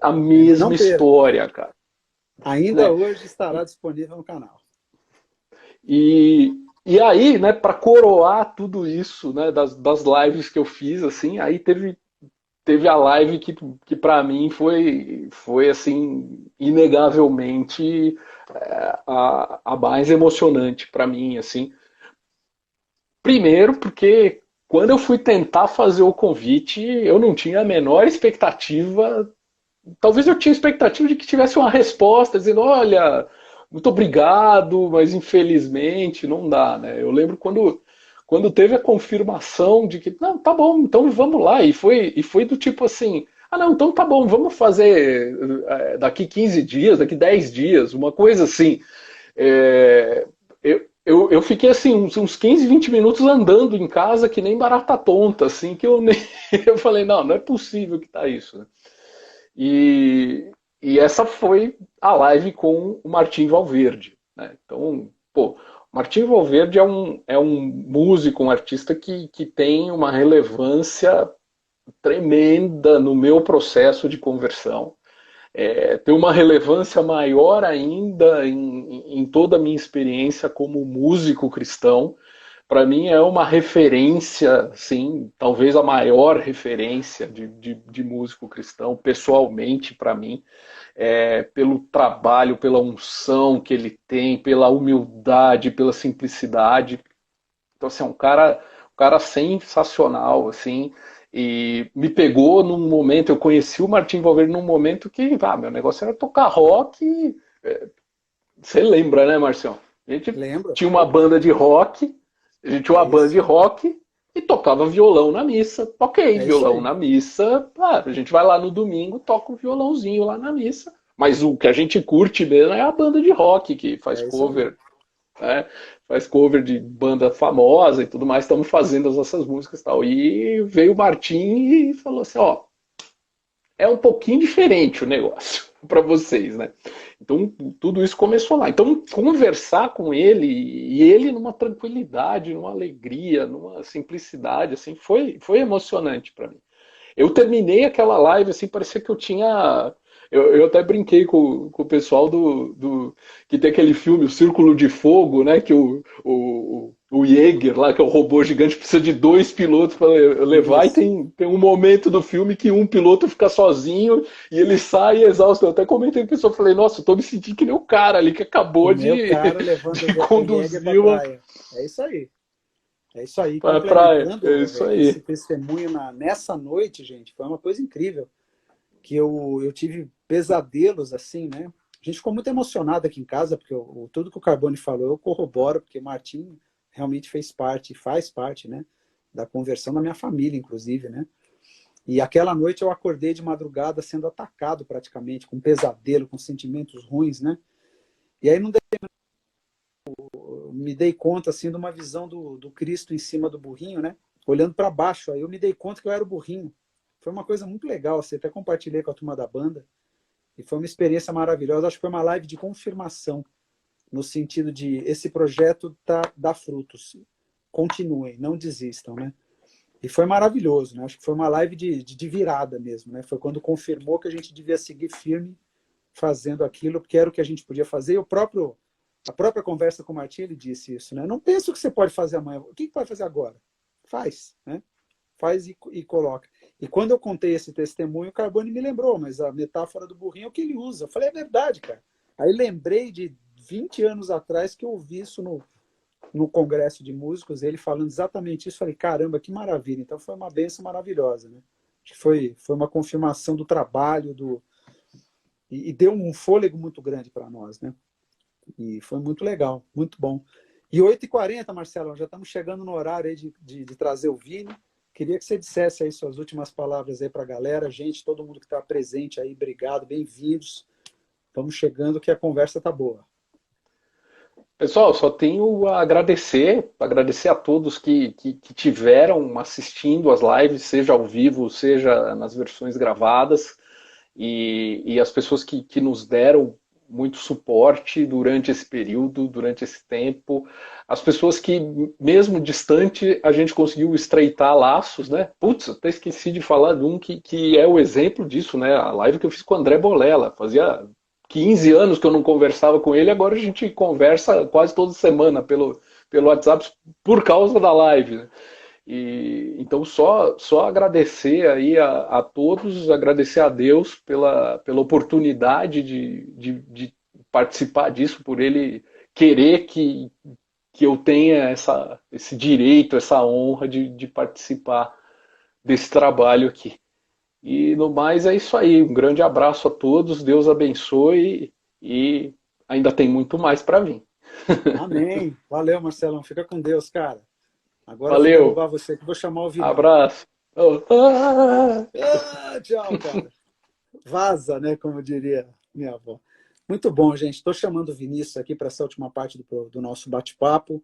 A Não mesma perca. história, cara. Ainda Né? hoje estará disponível no canal. E aí, né, para coroar tudo isso, né, das lives que eu fiz, assim, aí teve a live que para mim foi assim, inegavelmente a mais emocionante para mim, assim. Primeiro porque quando eu fui tentar fazer o convite, eu não tinha a menor expectativa. Talvez eu tinha expectativa de que tivesse uma resposta dizendo, olha, muito obrigado, mas infelizmente não dá, né? Eu lembro quando teve a confirmação de que, não, tá bom, então vamos lá. E foi do tipo assim, ah, não, então tá bom, vamos fazer daqui 15 dias, daqui 10 dias, uma coisa assim. É, eu fiquei assim, uns 15, 20 minutos andando em casa que nem barata tonta, assim, que eu nem. Eu falei, não é possível que tá isso, né? E essa foi a live com o Martim Valverde, né? Então, pô, o Martim Valverde é um músico, um artista que tem uma relevância tremenda no meu processo de conversão. Tem uma relevância maior ainda em toda a minha experiência como músico cristão. Para mim é uma referência, sim, talvez a maior referência de músico cristão, pessoalmente para mim, pelo trabalho, pela unção que ele tem, pela humildade, pela simplicidade. Então, assim, é um cara sensacional, assim, e me pegou num momento, eu conheci o Martim Valverde num momento que, meu negócio era tocar rock, você lembra, né, Marcião? A gente Lembra? tinha uma banda de rock, a gente tinha É uma banda de isso. rock e tocava violão na missa. Ok, É isso violão aí. na missa, a gente vai lá no domingo, toca um violãozinho lá na missa, mas o que a gente curte mesmo é a banda de rock que faz É isso aí. cover, né? Faz cover de banda famosa e tudo mais, estamos fazendo as nossas músicas e tal. E veio o Martim e falou assim, ó, é um pouquinho diferente o negócio para vocês, né? Então, tudo isso começou lá. Então, conversar com ele, e ele numa tranquilidade, numa alegria, numa simplicidade, assim, foi emocionante para mim. Eu terminei aquela live, assim, parecia que eu tinha. Eu até brinquei com o pessoal que tem aquele filme, O Círculo de Fogo, né? Que o Jäger lá, que é o robô gigante, precisa de dois pilotos para levar, e Isso. tem um momento do filme que um piloto fica sozinho e ele sai exausto. Eu até comentei com o pessoal, falei, nossa, eu tô me sentindo que nem o cara ali que Que acabou nem o cara levando de o Jäger para conduzir uma praia. É isso aí. É isso aí. pra praia. É Complementando isso esse aí. testemunho nessa noite, gente, foi uma coisa incrível. Que eu tive pesadelos assim, né? A gente ficou muito emocionado aqui em casa, porque tudo que o Carbone falou eu corroboro, porque Martim realmente fez parte, faz parte, né? Da conversão da minha família, inclusive, né? E aquela noite eu acordei de madrugada sendo atacado praticamente, com pesadelo, com sentimentos ruins, né? E aí não me dei conta assim de uma visão do Cristo em cima do burrinho, né? Olhando para baixo, aí eu me dei conta que eu era o burrinho. Foi uma coisa muito legal, assim, até compartilhei com a turma da banda. E foi uma experiência maravilhosa. Acho que foi uma live de confirmação, no sentido de esse projeto dá frutos. Continuem, não desistam, né? E foi maravilhoso, né? Acho que foi uma live de virada mesmo, né? Foi quando confirmou que a gente devia seguir firme fazendo aquilo, porque era o que a gente podia fazer. E a própria conversa com o Martim, ele disse isso, né? Não pensa o que você pode fazer amanhã. O que pode fazer agora? Faz, né? Faz e coloca. E quando eu contei esse testemunho, o Carbone me lembrou, mas a metáfora do burrinho é o que ele usa. Eu falei, é verdade, cara. Aí lembrei de 20 anos atrás que eu ouvi isso no congresso de músicos, ele falando exatamente isso. Falei, caramba, que maravilha. Então foi uma bênção maravilhosa, né? Acho que foi uma confirmação do trabalho, e deu um fôlego muito grande para nós, né? E foi muito legal, muito bom. E 8h40, Marcelo, já estamos chegando no horário aí de trazer o Vini. Queria que você dissesse aí suas últimas palavras aí para a galera. Gente, todo mundo que está presente aí, obrigado, bem-vindos. Vamos chegando que a conversa tá boa. Pessoal, só tenho a agradecer a todos que tiveram assistindo as lives, seja ao vivo, seja nas versões gravadas, e as pessoas que nos deram muito suporte durante esse período, durante esse tempo, as pessoas que, mesmo distante, a gente conseguiu estreitar laços, né? Putz, até esqueci de falar de um que é o exemplo disso, né? A live que eu fiz com o André Bolela, fazia 15 anos que eu não conversava com ele, agora a gente conversa quase toda semana pelo WhatsApp por causa da live, né? Então só agradecer aí a todos, agradecer a Deus pela oportunidade de participar disso, por ele querer que eu tenha esse direito, essa honra de participar desse trabalho aqui. E no mais é isso aí. Um grande abraço a todos, Deus abençoe e ainda tem muito mais para vir. Amém. Valeu, Marcelão. Fica com Deus, cara. Agora eu vou Valeu, derrubar você que vou chamar o Vinão. abraço. Oh, Tchau, cara. Vaza, né? Como diria minha avó. Muito bom, gente. Estou chamando o Vinícius aqui para essa última parte do nosso bate-papo.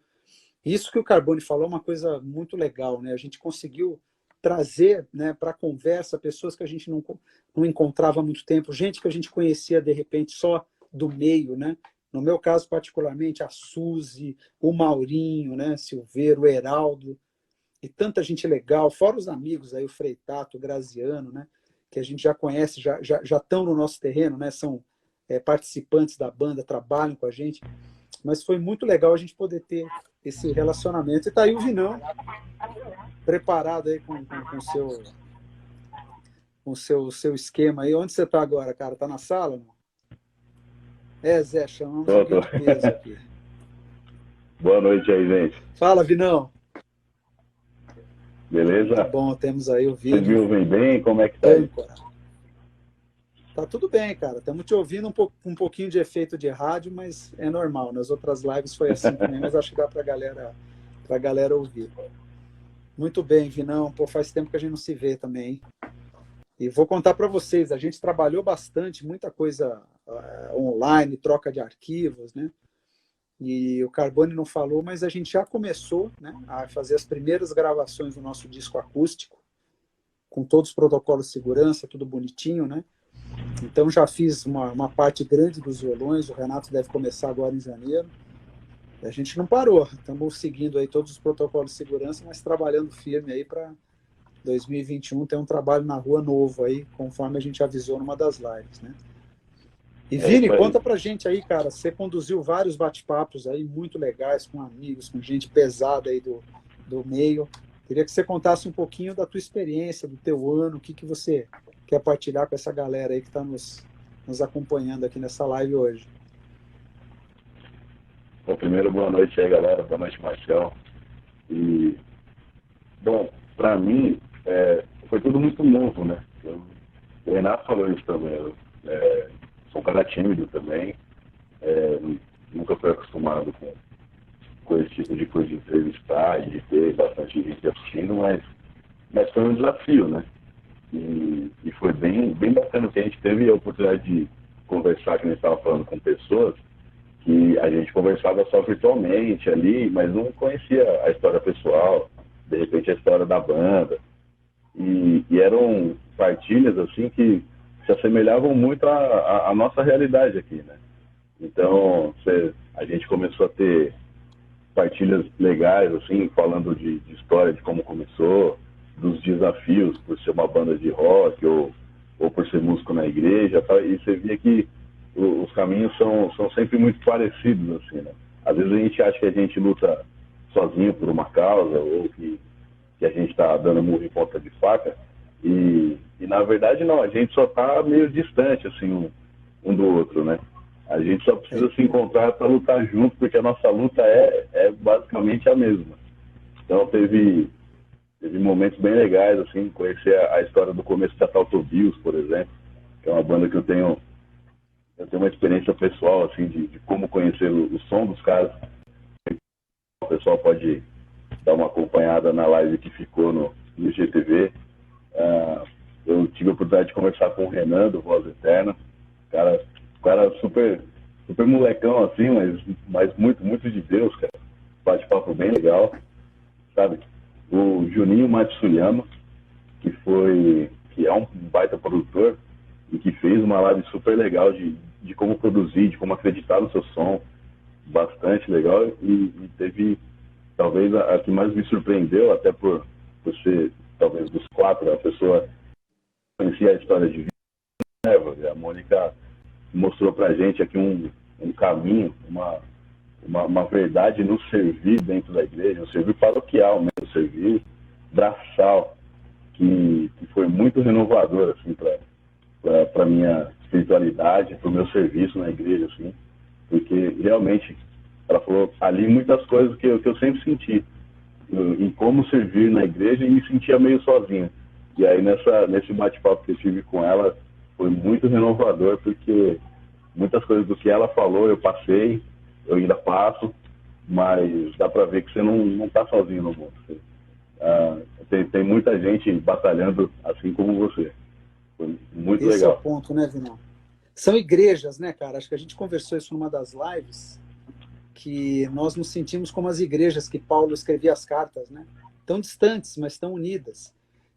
Isso que o Carbone falou é uma coisa muito legal, né? A gente conseguiu trazer, né, para a conversa pessoas que a gente não encontrava há muito tempo, gente que a gente conhecia de repente só do meio, né? No meu caso, particularmente, a Suzy, o Maurinho, né, Silveiro, o Heraldo. e tanta gente legal, fora os amigos aí, o Freitato, o Graziano, né? Que a gente já conhece, já estão no nosso terreno, né? São participantes da banda, trabalham com a gente. Mas foi muito legal a gente poder ter esse relacionamento. E tá aí o Vinão, preparado aí com o seu esquema aí. Onde você tá agora, cara? Tá na sala? Não? Zé, chamamos alguém de peso aqui. Boa noite aí, gente. Fala, Vinão. Beleza? Muito bom, temos aí o Vocês me vídeo. ouvem bem? Como é que tá aí? Tá tudo bem, cara. Estamos te ouvindo um pouquinho de efeito de rádio, mas é normal. Nas outras lives foi assim também, mas acho que dá pra galera ouvir. Muito bem, Vinão. Pô, faz tempo que a gente não se vê também, hein? E vou contar para vocês, a gente trabalhou bastante, muita coisa online, troca de arquivos, né? E o Carbone não falou, mas a gente já começou, né, a fazer as primeiras gravações do nosso disco acústico, com todos os protocolos de segurança, tudo bonitinho, né? Então já fiz uma parte grande dos violões, o Renato deve começar agora em janeiro. E a gente não parou, estamos seguindo aí todos os protocolos de segurança, mas trabalhando firme aí para 2021 ter um trabalho na rua novo aí, conforme a gente avisou numa das lives, né? E Vini, conta pra gente aí, cara, você conduziu vários bate-papos aí muito legais com amigos, com gente pesada aí do meio. Queria que você contasse um pouquinho da tua experiência, do teu ano, o que você quer partilhar com essa galera aí que está nos acompanhando aqui nessa live hoje. Bom, primeiro, boa noite aí, galera. Boa noite, Marcel. E, bom, para mim, foi tudo muito novo, né? O Renato falou isso também. Eu sou um cara tímido também. Nunca fui acostumado com esse tipo de coisa de entrevistar e de ter bastante gente assistindo, mas foi um desafio, né? E foi bem bacana que a gente teve a oportunidade de conversar, que a gente estava falando com pessoas que a gente conversava só virtualmente ali, mas não conhecia a história pessoal, de repente a história da banda. E eram partilhas assim que se assemelhavam muito à nossa realidade aqui, né? Então, a gente começou a ter partilhas legais, assim, falando de história, de como começou, dos desafios por ser uma banda de rock ou por ser músico na igreja, tá? E você via que os caminhos são sempre muito parecidos, assim, né? Às vezes a gente acha que a gente luta sozinho por uma causa ou que a gente está dando murro em ponta de faca e na verdade não, a gente só está meio distante, assim, um do outro, né? A gente só precisa se encontrar para lutar junto, porque a nossa luta é basicamente a mesma. Então teve momentos bem legais, assim, conhecer a história do começo da Tautobios, por exemplo, que é uma banda que eu tenho uma experiência pessoal, assim, de como conhecer o som dos caras. O pessoal pode dar uma acompanhada na live que ficou no IGTV. Eu tive a oportunidade de conversar com o Renan, do Voz Eterna, cara super molecão, assim, mas muito, muito de Deus, cara. Bate-papo bem legal, sabe? O Juninho Matsuyama, que é um baita produtor e que fez uma live super legal de como produzir, de como acreditar no seu som, bastante legal, e teve, talvez, a que mais me surpreendeu, até por ser, talvez, dos quatro, a pessoa conhecia a história de vida, né? A Mônica mostrou pra gente aqui um caminho, uma verdade no servir dentro da igreja, um servir paroquial mesmo, um servir braçal, que foi muito renovador, assim, para minha espiritualidade, para o meu serviço na igreja, assim, porque realmente ela falou ali muitas coisas que eu sempre senti em como servir na igreja e me sentia meio sozinho. E aí nesse bate-papo que eu tive com ela foi muito renovador, porque muitas coisas do que ela falou eu passei, eu ainda passo, mas dá para ver que você não está sozinho no mundo. Tem muita gente batalhando assim como você. Foi muito legal. Esse é o ponto, né, Vinão? São igrejas, né, cara? Acho que a gente conversou isso numa das lives, que nós nos sentimos como as igrejas que Paulo escrevia as cartas, né? Tão distantes, mas tão unidas.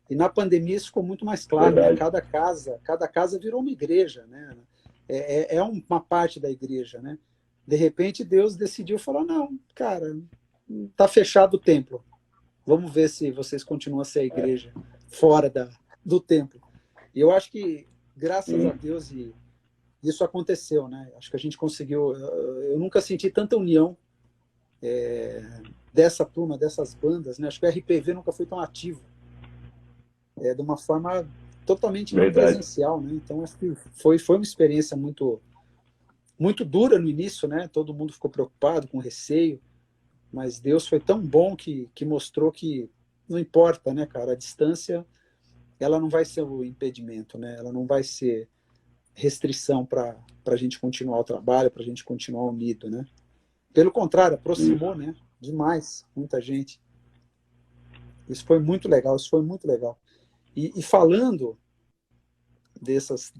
E na pandemia isso ficou muito mais claro, né? Cada casa virou uma igreja, né? É uma parte da igreja, né? De repente Deus decidiu falar, não, cara, tá fechado o templo. Vamos ver se vocês continuam a ser a igreja fora do templo. E eu acho que, graças a Deus, isso aconteceu, né? Acho que a gente conseguiu. Eu nunca senti tanta união dessa turma, dessas bandas, né? Acho que o RPV nunca foi tão ativo, de uma forma totalmente não Verdade. presencial, né? Então acho que foi uma experiência muito muito dura no início, né? Todo mundo ficou preocupado, com receio, mas Deus foi tão bom que mostrou que não importa, né, cara? A distância, ela não vai ser o impedimento, né? Ela não vai ser restrição para a gente continuar o trabalho, para a gente continuar unido, né? Pelo contrário, aproximou, né? Demais, muita gente. Isso foi muito legal, isso foi muito legal. E falando dessas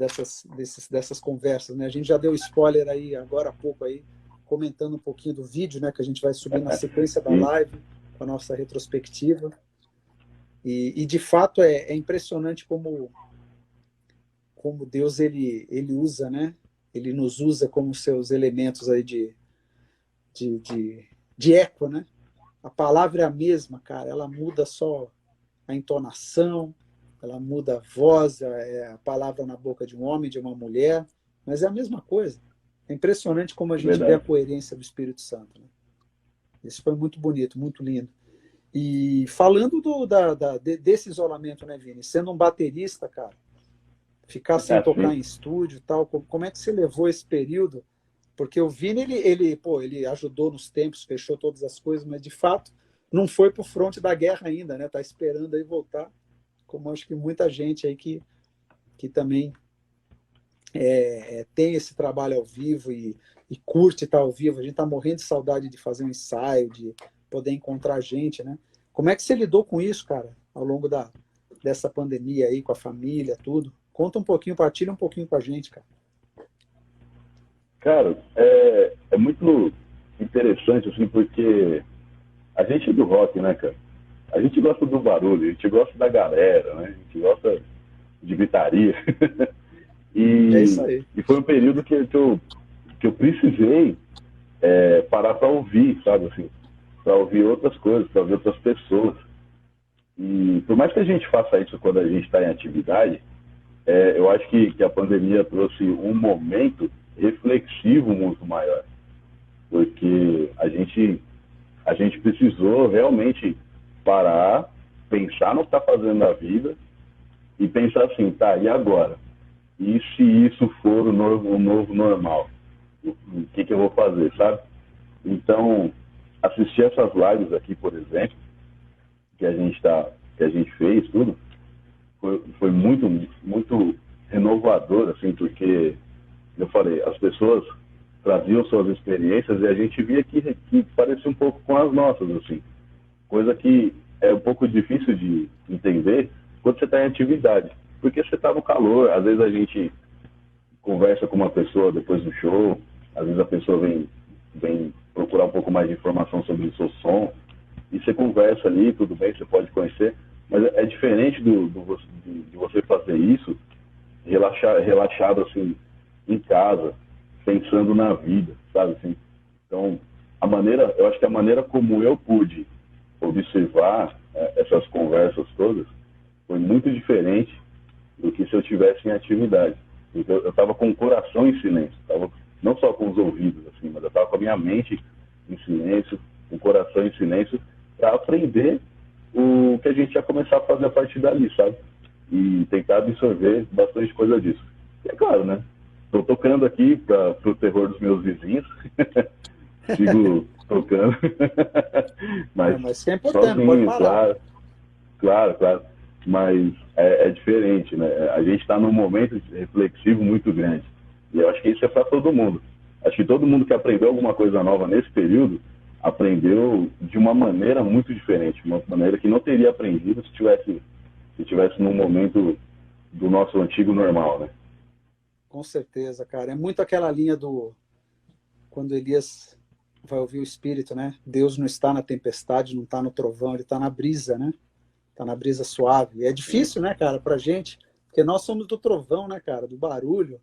conversas, né? A gente já deu spoiler aí agora há pouco aí, comentando um pouquinho do vídeo, né? Que a gente vai subir na sequência da live com a nossa retrospectiva. E de fato é impressionante como Deus ele usa, né? Ele nos usa como seus elementos aí de eco, né? A palavra é a mesma, cara. Ela muda só a entonação, ela muda a voz, a palavra na boca de um homem, de uma mulher, mas é a mesma coisa. É impressionante como a gente vê a coerência do Espírito Santo, né? Isso foi muito bonito, muito lindo. E falando desse isolamento, né, Vini? Sendo um baterista, cara, ficar sem tocar em estúdio e tal, como é que você levou esse período? Porque o Vini, ele ajudou nos tempos, fechou todas as coisas, mas de fato não foi para o fronte da guerra ainda, né? Tá esperando aí voltar, como acho que muita gente aí que também tem esse trabalho ao vivo e curte estar ao vivo. A gente tá morrendo de saudade de fazer um ensaio, de poder encontrar gente, né? Como é que você lidou com isso, cara, ao longo dessa pandemia aí, com a família, tudo? Conta um pouquinho, partilha um pouquinho com a gente, cara. Cara, é muito interessante, assim, porque a gente é do rock, né, cara? A gente gosta do barulho, a gente gosta da galera, né? A gente gosta de gritaria. É isso aí. E foi um período que eu precisei parar para ouvir, sabe, assim, para ouvir outras coisas, para ouvir outras pessoas. E por mais que a gente faça isso quando a gente está em atividade, eu acho que a pandemia trouxe um momento reflexivo muito maior, porque a gente precisou realmente parar, pensar no que está fazendo na vida e pensar assim, tá, e agora? E se isso for o novo normal? O que eu vou fazer, sabe? Então, assistir essas lives aqui, por exemplo, que a gente fez, tudo, foi muito, muito renovador, assim, porque, eu falei, as pessoas traziam suas experiências e a gente via que parecia um pouco com as nossas, assim. Coisa que é um pouco difícil de entender quando você está em atividade, porque você está no calor. Às vezes a gente conversa com uma pessoa depois do show, às vezes a pessoa vem procurar um pouco mais de informação sobre o seu som, e você conversa ali, tudo bem, você pode conhecer, mas é diferente de você fazer isso relaxado, assim, em casa, pensando na vida, sabe, assim. Então, eu acho que a maneira como eu pude observar essas conversas todas foi muito diferente do que se eu tivesse em atividade. Então, eu estava com o coração em silêncio, não só com os ouvidos, assim, mas eu estava com a minha mente em silêncio, com o coração em silêncio, para aprender o que a gente ia começar a fazer a partir dali, sabe? E tentar absorver bastante coisa disso. E é claro, né? Estou tocando aqui para o terror dos meus vizinhos. Sigo tocando. Mas é importante, sozinho, pode parar. Claro. Mas é diferente, né? A gente está num momento reflexivo muito grande. E eu acho que isso é para todo mundo. Acho que todo mundo que aprendeu alguma coisa nova nesse período aprendeu de uma maneira muito diferente, uma maneira que não teria aprendido se tivesse num momento do nosso antigo normal, né? Com certeza, cara. É muito aquela linha quando Elias vai ouvir o Espírito, né? Deus não está na tempestade, não está no trovão, ele está na brisa, né? Está na brisa suave. E é difícil, né, cara, pra gente, porque nós somos do trovão, né, cara, do barulho.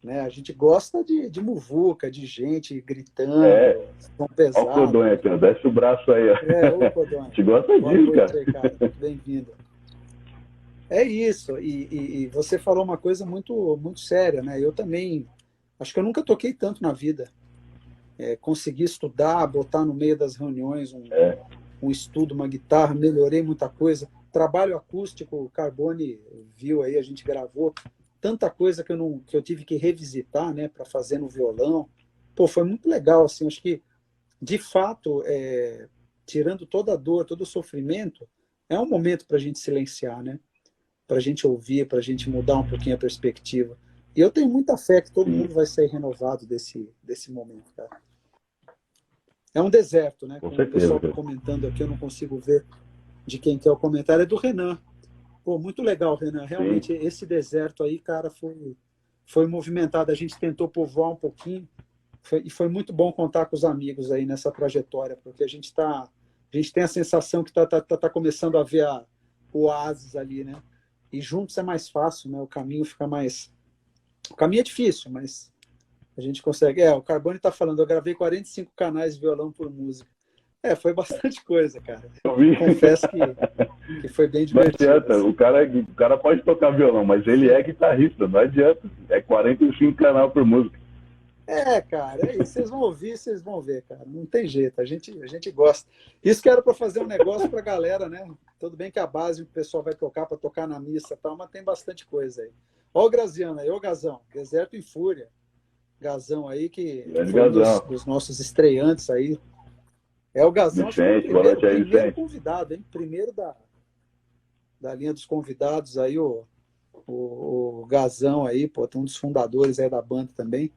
né? A gente gosta de muvuca, de gente gritando, som Olha o pesado. Codonha aqui, ó. Desce o braço aí, ó. Ô, Codonha. A gente gosta Boa disso, noite cara. aí, cara. Bem-vindo. É isso, e você falou uma coisa muito, muito séria, né? Eu também, acho que eu nunca toquei tanto na vida. Consegui estudar, botar no meio das reuniões um estudo, uma guitarra, melhorei muita coisa. Trabalho acústico, o Carbone viu aí, a gente gravou tanta coisa que eu tive que revisitar, né, para fazer no violão. Pô, foi muito legal, assim, acho que, de fato, tirando toda a dor, todo o sofrimento, é um momento para a gente silenciar, né? Para a gente ouvir, para a gente mudar um pouquinho a perspectiva. E eu tenho muita fé que todo mundo vai sair renovado desse momento, cara. É um deserto, né? Com Como o certeza, pessoal está cara. comentando aqui, eu não consigo ver de quem que é o comentário, é do Renan. Pô, muito legal, Renan. Realmente, esse deserto aí, cara, foi movimentado. A gente tentou povoar um pouquinho e foi muito bom contar com os amigos aí nessa trajetória, porque a gente tem a sensação que tá começando a ver o oásis ali, né? E juntos é mais fácil, né? O caminho fica mais... O caminho é difícil, mas a gente consegue. O Carbone está falando, eu gravei 45 canais de violão por música. Foi bastante coisa, cara. Eu vi. Confesso que foi bem Não divertido. adianta, Assim. o cara pode tocar violão, mas ele é guitarrista, não adianta. É 45 canal por música. Cara, é isso. Vocês vão ouvir, vocês vão ver, cara. Não tem jeito, a gente gosta. Isso que era para fazer um negócio para a galera, né? Tudo bem que a base o pessoal vai tocar para tocar na missa e tal, mas tem bastante coisa aí. Ó o Graziano aí, ô Gazão, Deserto em Fúria. Gazão aí, que foi um dos nossos estreantes aí. O Gazão, acho que foi o primeiro convidado, hein? Primeiro da linha dos convidados aí, o Gazão aí, pô, um dos fundadores aí da banda também.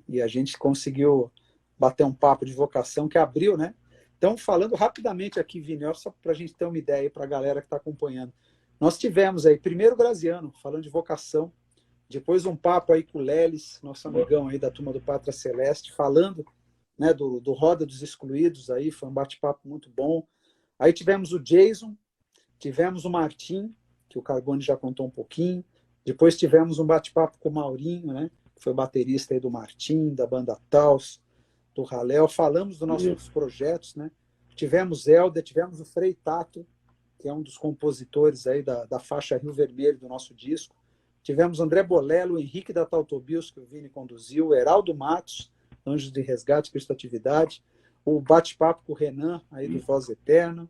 E a gente conseguiu bater um papo de vocação que abriu, né? Então, falando rapidamente aqui, Vini, só para a gente ter uma ideia aí para a galera que está acompanhando. Nós tivemos aí, primeiro o Graziano, falando de vocação, depois um papo aí com o Lelis, nosso amigão aí da turma do Pátria Celeste, falando, né, do Roda dos Excluídos aí, foi um bate-papo muito bom. Aí tivemos o Jason, tivemos o Martim, que o Carbone já contou um pouquinho, depois tivemos um bate-papo com o Maurinho, né, que foi baterista aí do Martim, da banda Taos, do Raléu, falamos dos nossos projetos, né, tivemos Helder, tivemos o Frei Tato, que é um dos compositores aí da faixa Rio Vermelho do nosso disco, tivemos André Bolello, o Henrique da Tautobios, que o Vini conduziu, o Heraldo Matos, Anjos de Resgate, Cristo-Atividade, o bate-papo com o Renan, aí do Voz Eterna.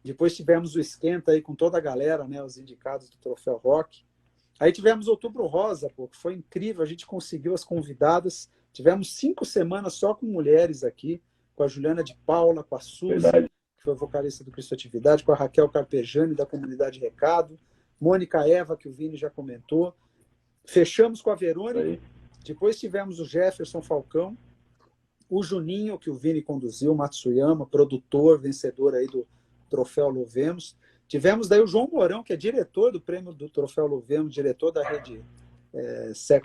Depois tivemos o Esquenta aí com toda a galera, né, os indicados do Troféu Rock. Aí tivemos Outubro Rosa, pô, que foi incrível, a gente conseguiu as convidadas. Tivemos 5 semanas só com mulheres aqui, com a Juliana de Paula, com a Suzy, que foi vocalista do Cristo-Atividade, com a Raquel Carpejani, da Comunidade Recado, Mônica Eva, que o Vini já comentou. Fechamos com a Verônica. Depois tivemos o Jefferson Falcão, o Juninho, que o Vini conduziu, o Matsuyama, produtor, vencedor aí do Troféu Louvemos. Tivemos daí o João Mourão, que é diretor do prêmio do Troféu Louvemos, diretor da rede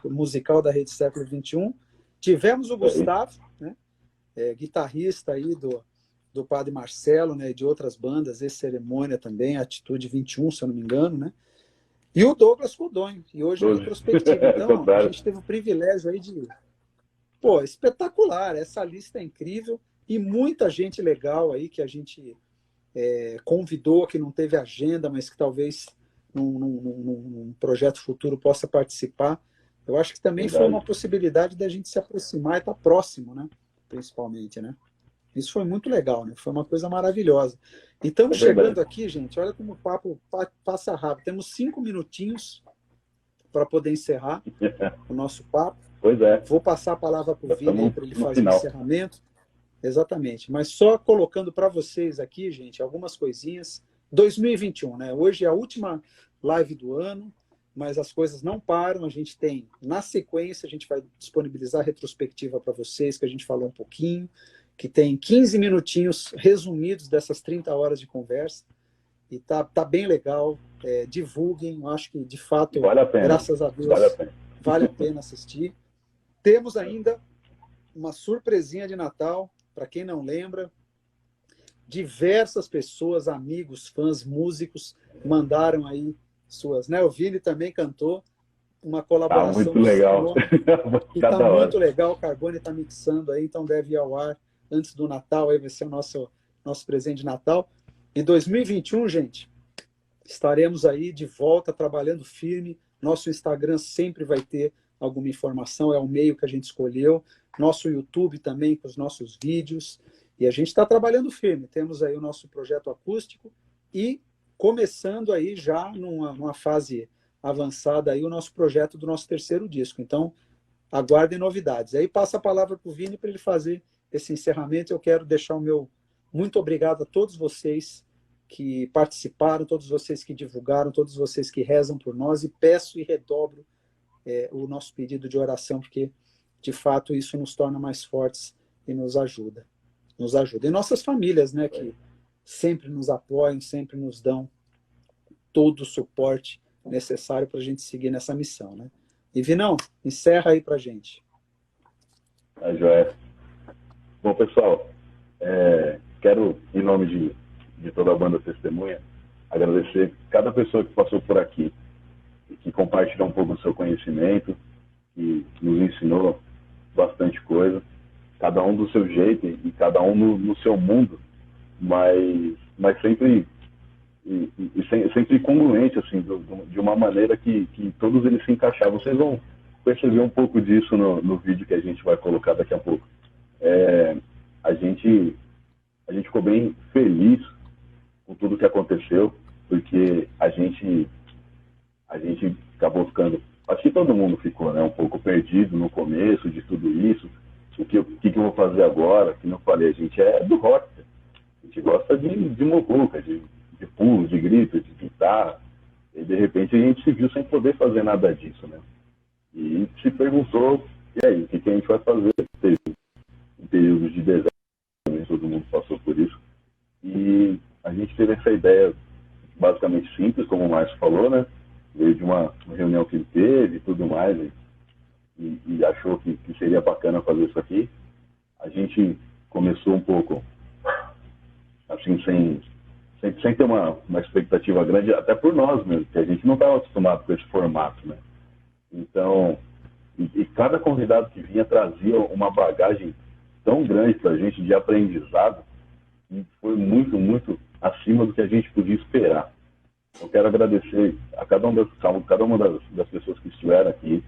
musical da Rede Século XXI. Tivemos o Gustavo, né, guitarrista aí do Padre Marcelo, né, de outras bandas, Cerimônia também, Atitude 21, se eu não me engano, né? E o Douglas Codonho, e hoje é retrospectiva. Então, a gente teve o privilégio aí de... Pô, espetacular, essa lista é incrível e muita gente legal aí que a gente convidou, que não teve agenda, mas que talvez num projeto futuro possa participar. Eu acho que também foi uma possibilidade da gente se aproximar e estar próximo, né? Principalmente, né? Isso foi muito legal, né? Foi uma coisa maravilhosa. E estamos chegando aqui, gente, olha como o papo passa rápido. Temos 5 minutinhos para poder encerrar o nosso papo. Pois é. Vou passar a palavra para o Vini, para ele fazer o encerramento. Exatamente. Mas só colocando para vocês aqui, gente, algumas coisinhas. 2021, né? Hoje é a última live do ano, mas as coisas não param. A gente tem, na sequência, a gente vai disponibilizar a retrospectiva para vocês, que a gente falou um pouquinho, que tem 15 minutinhos resumidos dessas 30 horas de conversa. E tá bem legal. Divulguem, eu acho que, de fato, vale a pena. Graças a Deus, vale a pena assistir. Temos ainda uma surpresinha de Natal, para quem não lembra. Diversas pessoas, amigos, fãs, músicos, mandaram aí suas... Né? O Vini também cantou. uma Tá colaboração muito do legal. senhor, que Cada está hora. muito legal. O Carbone está mixando aí, então deve ir ao ar antes do Natal, aí vai ser o nosso presente de Natal. E 2021, gente, estaremos aí de volta, trabalhando firme. Nosso Instagram sempre vai ter alguma informação, é o meio que a gente escolheu. Nosso YouTube também, com os nossos vídeos. E a gente está trabalhando firme. Temos aí o nosso projeto acústico e começando aí já numa fase avançada aí o nosso projeto do nosso terceiro disco. Então, aguardem novidades. Aí passa a palavra para o Vini para ele fazer esse encerramento. Eu quero deixar o meu muito obrigado a todos vocês que participaram, todos vocês que divulgaram, todos vocês que rezam por nós, e peço e redobro o nosso pedido de oração, porque de fato isso nos torna mais fortes e nos ajuda. Nos ajuda. E nossas famílias, né, que sempre nos apoiam, sempre nos dão todo o suporte necessário para a gente seguir nessa missão, né? E Vinão, encerra aí para a gente. Tá, joia. Bom, pessoal, quero, em nome de toda a banda Testemunha, agradecer cada pessoa que passou por aqui e que compartilhou um pouco do seu conhecimento, que nos ensinou bastante coisa, cada um do seu jeito e cada um no seu mundo, mas sempre sempre congruente, assim, de uma maneira que todos eles se encaixavam. Vocês vão perceber um pouco disso no vídeo que a gente vai colocar daqui a pouco. A gente ficou bem feliz com tudo que aconteceu, porque a gente acabou ficando, acho que todo mundo ficou, né, um pouco perdido no começo de tudo isso. O que eu vou fazer agora? Que não falei, a gente é do rock, a gente gosta de muvuca, de pulo, de grito, de guitarra, e de repente a gente se viu sem poder fazer nada disso, né? E se perguntou, e aí, o que a gente vai fazer? Teve um período de deserto, todo mundo passou por isso, e a gente teve essa ideia basicamente simples, como o Márcio falou, né? Veio de uma reunião que ele teve e tudo mais, e achou que seria bacana fazer isso aqui. A gente começou um pouco assim, sem ter uma expectativa grande, até por nós mesmo, porque a gente não estava acostumado com esse formato, né? Então, e cada convidado que vinha trazia uma bagagem tão grande para a gente de aprendizado, que foi muito, muito acima do que a gente podia esperar. Eu quero agradecer a cada uma das pessoas que estiveram aqui.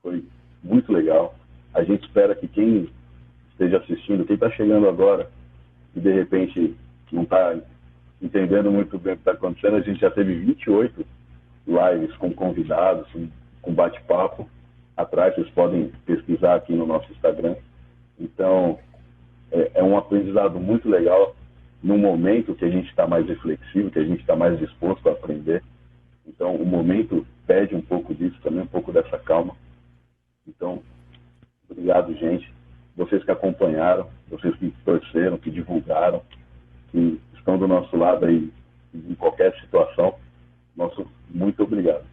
Foi muito legal. A gente espera que quem esteja assistindo, quem está chegando agora e de repente não está entendendo muito bem o que está acontecendo, a gente já teve 28 lives com convidados, com bate-papo atrás, vocês podem pesquisar aqui no nosso Instagram. Então, é um aprendizado muito legal num momento que a gente está mais reflexivo, que a gente está mais disposto a aprender. Então, o momento pede um pouco disso também, um pouco dessa calma. Então, obrigado, gente. Vocês que acompanharam, vocês que torceram, que divulgaram, que estão do nosso lado aí em qualquer situação, nosso muito obrigado.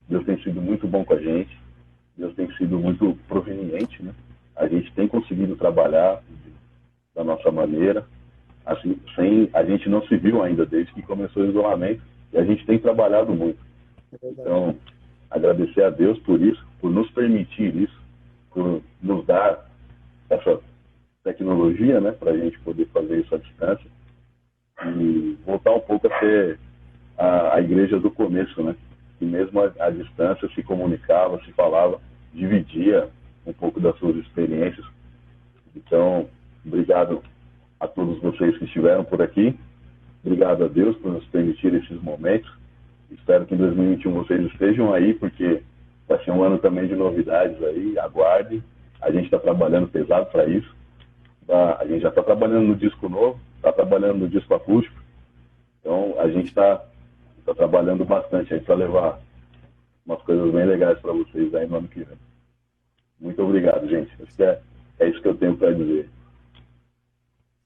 Deus tem sido muito bom com a gente, Deus tem sido muito proveniente, né? A gente tem conseguido trabalhar da nossa maneira, assim, a gente não se viu ainda desde que começou o isolamento, e a gente tem trabalhado muito. Então, agradecer a Deus por isso, por nos permitir isso, por nos dar essa tecnologia, né, para a gente poder fazer isso à distância e voltar um pouco a ser a igreja do começo, né, que mesmo à distância se comunicava, se falava, dividia um pouco das suas experiências. Então, obrigado a todos vocês que estiveram por aqui, obrigado a Deus por nos permitir esses momentos. Espero que em 2021 vocês estejam aí, porque vai ser um ano também de novidades aí, aguardem. A gente está trabalhando pesado para isso. A gente já está trabalhando no disco novo, está trabalhando no disco acústico. Então, a gente está trabalhando bastante aí para levar umas coisas bem legais para vocês aí no ano que vem. Muito obrigado, gente. Acho que é isso que eu tenho para dizer.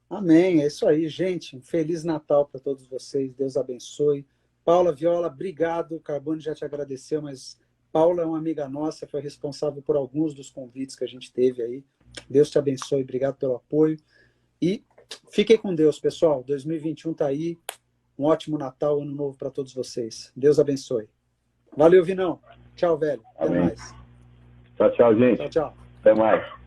Amém, é isso aí, gente. Um Feliz Natal para todos vocês. Deus abençoe. Paula Viola, obrigado. O Carbone já te agradeceu, mas Paula é uma amiga nossa, foi responsável por alguns dos convites que a gente teve aí. Deus te abençoe, obrigado pelo apoio. E fiquem com Deus, pessoal. 2021 está aí. Um ótimo Natal, Ano Novo para todos vocês. Deus abençoe. Valeu, Vinão. Tchau, velho. Até Amém. mais. Tchau, tchau, gente. Tchau, tchau. Até mais.